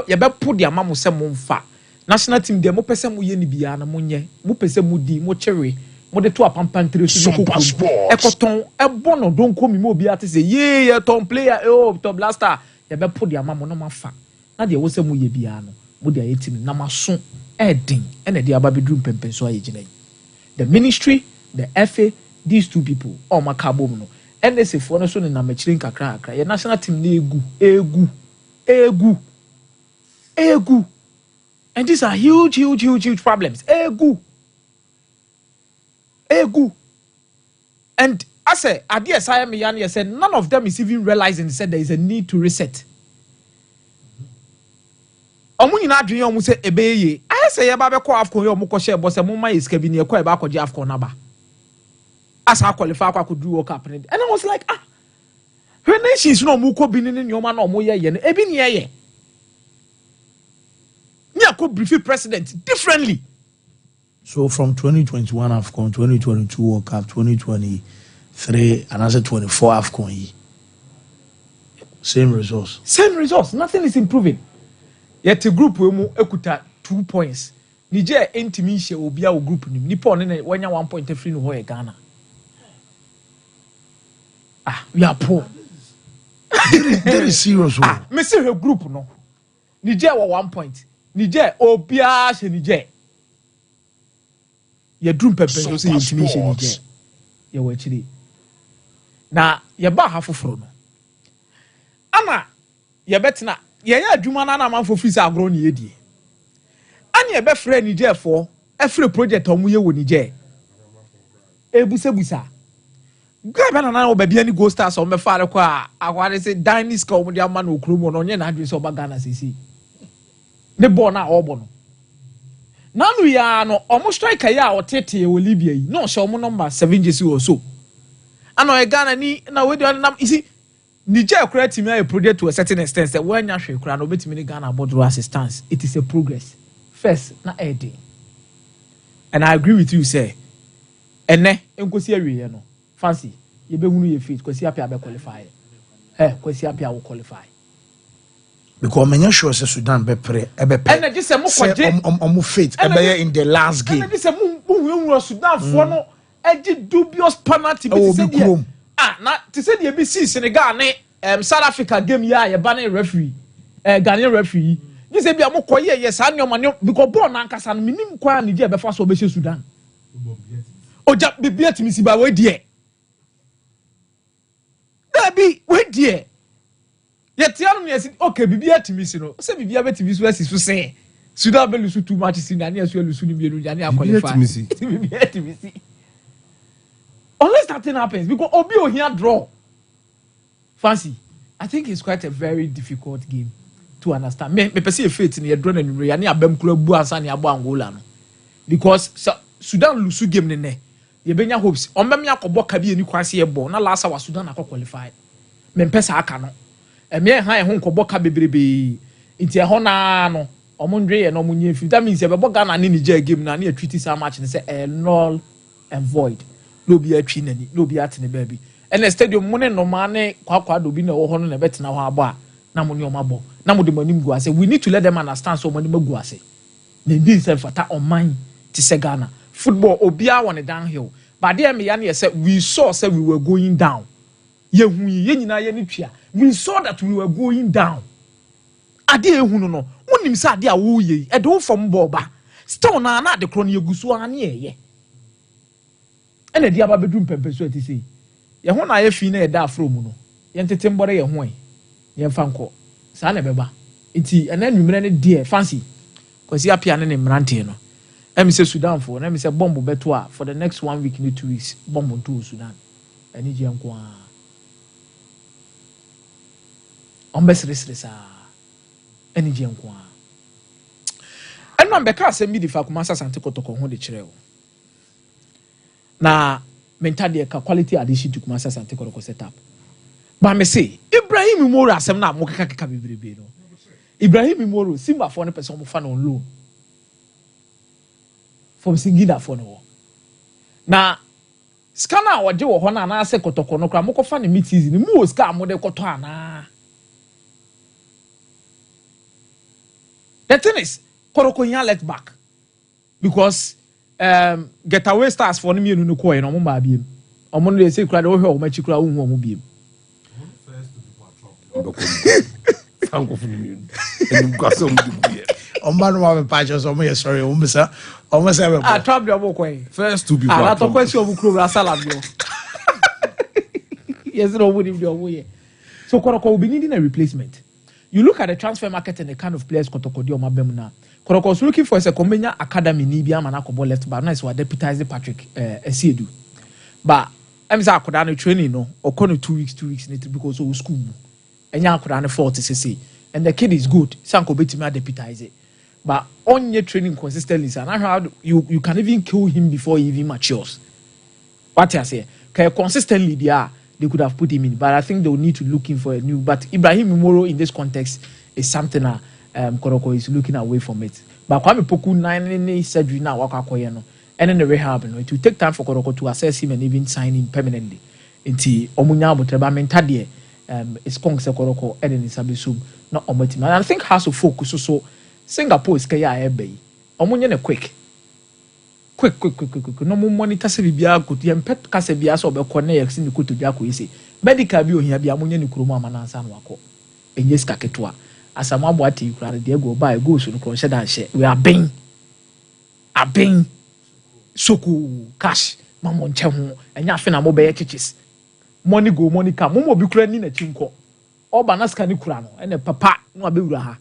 You better put their mamu se monfa. National team de mo pese mo ye ni bia na mo nye. Mo pese mo di mo cherry. Mo de to apampantre so ko. Ekoton e bono don ko mi mo bia te say yeah ton player top blaster. You better put their mamu no mafa. Na de wo se mo ye bia no. Mo de team na maso edin. Ene de aba bedrum pempen so aye gina. The ministry, the FA, these two people, all my carbon no. And they say for no so na mechilin kakra. Your national team ni egu. And these are huge problems. Egu. And I say, ideas I am yan said none of them is even realizing said there is a need to reset. Omu nyina adwen omu se ebeye I say ya ba be call AFCON yo mu ko share boss mu ma iska bi ne ko e ba ko je AFCON na ba as I qualify kwa do World Cup and I was like her nations no mu ko bi ne nyoma na omu ye ne ebi ne ye me ko brief president differently. So from 2021 AFCON, 2022 World Cup, 2023 and as 24 AFCON same results, nothing is improving. Yet a group we mu ekuta 2 points. Niger entimi hye obi a group nim. Nipa on na wanya 1 point free no ho Ghana. We are poor. Very serious. Me see her group no. Niger wa 1 point. Niger obia hye Niger. Ye drum pepe so say entimi hye Niger. Ye wa chiri. Na ye ba ha foforo no. Ama ye betina ye ya adwuma na na manfo free say agro ne yedie. Ani ye be frɛ Niger for every project omu ye wo Niger. Ebusebusa. Grab na obabi ani go stars on me fare kwa akwade say dining ska omu dia ma na okromo no nye na adwe so ba Ghana sisi. Ne ball na obo no. Nanu ya no omu striker ya otete wo Libya yi. No show omu number 7 jesi or so. Ano e Ghana ni na we do nam isi Niger kura team a project to a certain extent say when nya hwe kura no betimi ni Ghana border assistance. It is a progress. First na edi. And I agree with you say ene enkosi awie no fancy ye be hunu ye fit kwasi apia be qualify kwasi apia wo qualify because menya sure say Sudan be pre e be pe and just say mo kwaje omo fit e be in the last game and just say mo hu Sudan fo no e dubious penalty be say dia na to say dia be see Senegal ne South Africa game ya ye ba na referee Ghanaian referee you say bia mo koye yes an your man because ball na nkasa no minim kwa na dia be fa so be Sudan oja bibia timisi ba we die Dabi we die yet ya no yes okay bibia timisi no say bibia be timisi we so say Sudan be lusu too much sin na asu lusu ni bienu ya na qualify bibia timisi unless that thing happens because obi o here draw fancy I think it's quite a very difficult game to understand me person e faith ni e draw na numere ya na abam kura bu ansa na abo Angola no because Sudan lusu game ne ye benya hopes on bem yakobo ka bi eni kwase ye ball na last wa Sudan akọ qualify me mpesa aka no me han ho nkobo ka bebrebe nti e ho na no omundwe ye no munye fi that means ye be Ghana ni Niger game na na treaty sa match ne say null and void no bi atwi nani no bi atene ba bi and stadium mu ne no ma ne kwakwa do bi na wo ho no na betena ho abo a na mo ne o mabo na mo de manim gu ase we need to let them understand so mo ne magu ase ne din se fata on mind to say Ghana football obia on a downhill but there me yan say we saw say we were going down ye hu ye nyina ye ni twia we saw that we were going down ade ehunu no wonim say ade a wo ye e do from ball ba still na na de kro na yeguso ane ye ene dia ba bedum pempe so ati sei ye ho na ye fi na ye da afro mu no ye ntete mbore ye ho ye mfa nko sa na beba enti ena nwumre ne de fancy kwasi apia ne mrante no Let say Sudan for let me say bomb beto for the next 1 week ni 2 weeks bomb to Sudan ani je nko a ombesresresa ani je nko a eno mbeka asem bi di fa kuma sasante kotoko ho de kire o na mentade ka quality addition to kuma sasante kotoko setup ba me say Ibrahim Moro asem na mo keka bebrebe no Ibrahim Moro Simba for ne person mo fa no loan from Singida for no na scanner waje wo ho na na ase kotoko no kra mo ko fa ne meetings ni mu o ska mo de koto ana the thing is koroko yan let back because getaway stars for no mienu no ko e no mo ma biem omo no dey say kra de wo hwe o ma chi kra wo hu o mo biem Thank you. Sorry, almost I trouble your boy. First to be part of question of Kura Salad. Yes, no, wouldn't be away. So Koroko will be needing a replacement. You look at the transfer market and the kind of players Kotoko Dio Mabemuna. Koroko is looking for a Comenia Academy Nibia Manakobo left, but nice what deputized Patrick Esiedu. But I'm saying I could have training no or 2 weeks because of school. And you could have 40 cc. And the kid is good. Sanko Betima deputize it. But on your training consistently, and I heard you can even kill him before he even matures. What I say, consistently they could have put him in, but I think they will need to looking for a new. But Ibrahim Moro in this context is something Koroko is looking away from it. But Kwame Poku 9 surgery now wakakoyeno, and then the rehab. It will take time for Koroko to assess him and even sign him permanently. Inti Omunya Buteba mentadie. It's Kong Sekoroko and in Sabisum, not on my team. And I think has to focus also Singapore is kaya ebe. Omunye ne quick. No mo monitor se bibia ko yem pet kase bia so be ko na yeksi ni kuto bia ko yisi. Medical bi ohia bia amunye ni kuromu amana ansa no akọ. Enye ska ketoa. Asamo abo ati kura de go ba go so no ko hye dan hye. We are ben. Aben soku cash mamo nche ho enya afi na mo be chichis. Money go money come. Mo bi kura ni na chinko. Oba na ska ni kura no. Ene papa no abewura ha.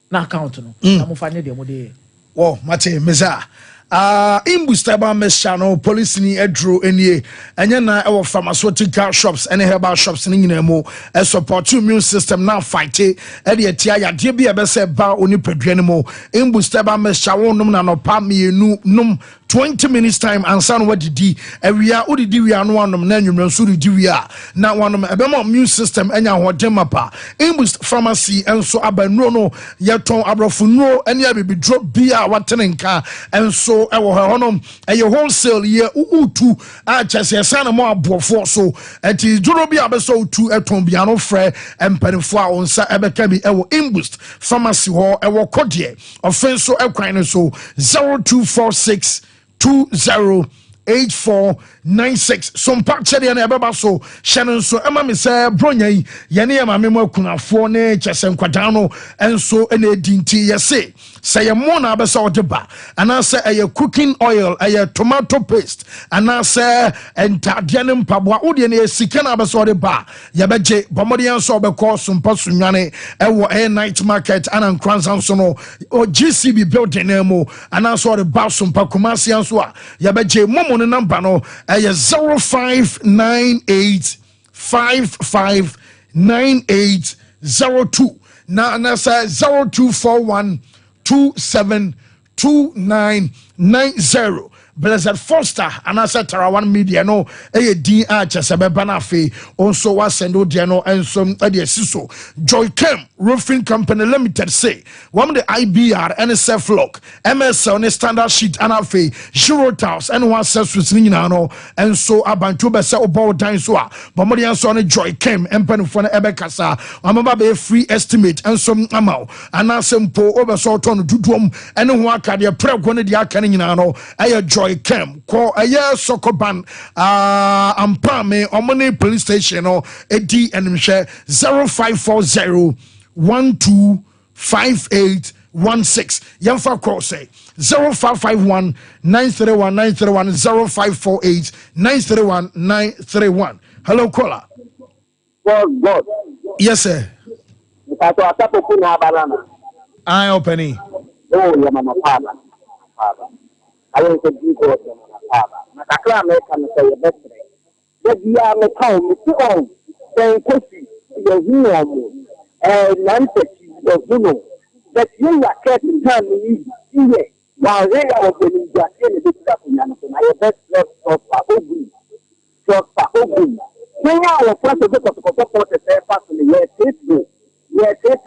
Na account no. Na mo fa ne de mo de. Wo mate meza. Imbustaba meshano police ni edro enie enye na ewo pharmaceutical shops and herbal shops ni nyina mu e support immune system na fight e de atia yade bia be se ba oni padua mu imbustaba meshawo num na no pa mienu num 20 minutes time ansa no wadidi awia odidi wia no anom na nwumra so didi wia na wanom ebema immune system enya hodem mapa imbust pharmacy enso abanuro no yeton abrofunu ene abibidro bia watenenka enso ewo honom eye wholesale ye utu a chese sana mo abofo so enti duro bia be so utu eton bia no frɛ empanifo a onsa ebeka bi ewo imbust pharmacy ho ewo kodie offenso ekwan no so 0246 208496 Sompa chede na ebeba so hyene so ema me se bronyai yene ya mame mo akunafo ne chese nkwadan no enso ena edinti yese say ye mo na abesa odeba ana say eye cooking oil eye tomato paste ana say entade ne mpaboa wode ne sika na abesa odeba ye beje bomodian so obekọ Sompa sunwane ewo night market ana nkransan so no o GCB building na mo ana so de ba Sompa Kumasi anso a ye beje momo ne number no eye 0598559802 na say 0241 272990 Blessed Foster and I said Tarawan Media no din chesebe na fe also was send odia no ensom ade siso Joy Cam Roofing Company Limited say one the IBR NSF lock MSL on standard sheet and afe Euro tiles and one self with nyina no enso abantu be se obo dan so a bomodi enso on Joy Cam empanifo na ebekasa amaba be free estimate ensom amao anasempo obeso ton duduom ene ho akade prego ne dia aka nyina no aye Joy Cam ko aye Sokoban ampame omoni police station no edi enimhwe 0540 125816 yamfa call say 0551 931 931 0548 931 931 hello caller. God. Yes sir. I opening. Oh yeah mama father. I want to be God father. Na kakra me kan say best friend. The dia me kaw me ti on. Then kofi the huno nanteki the huno. That you are getting time me here. Now they are going to get in the kunyana so my best love of Pahobi. So Pahobi. Kenya was first to go to support the person yes it. Yes it.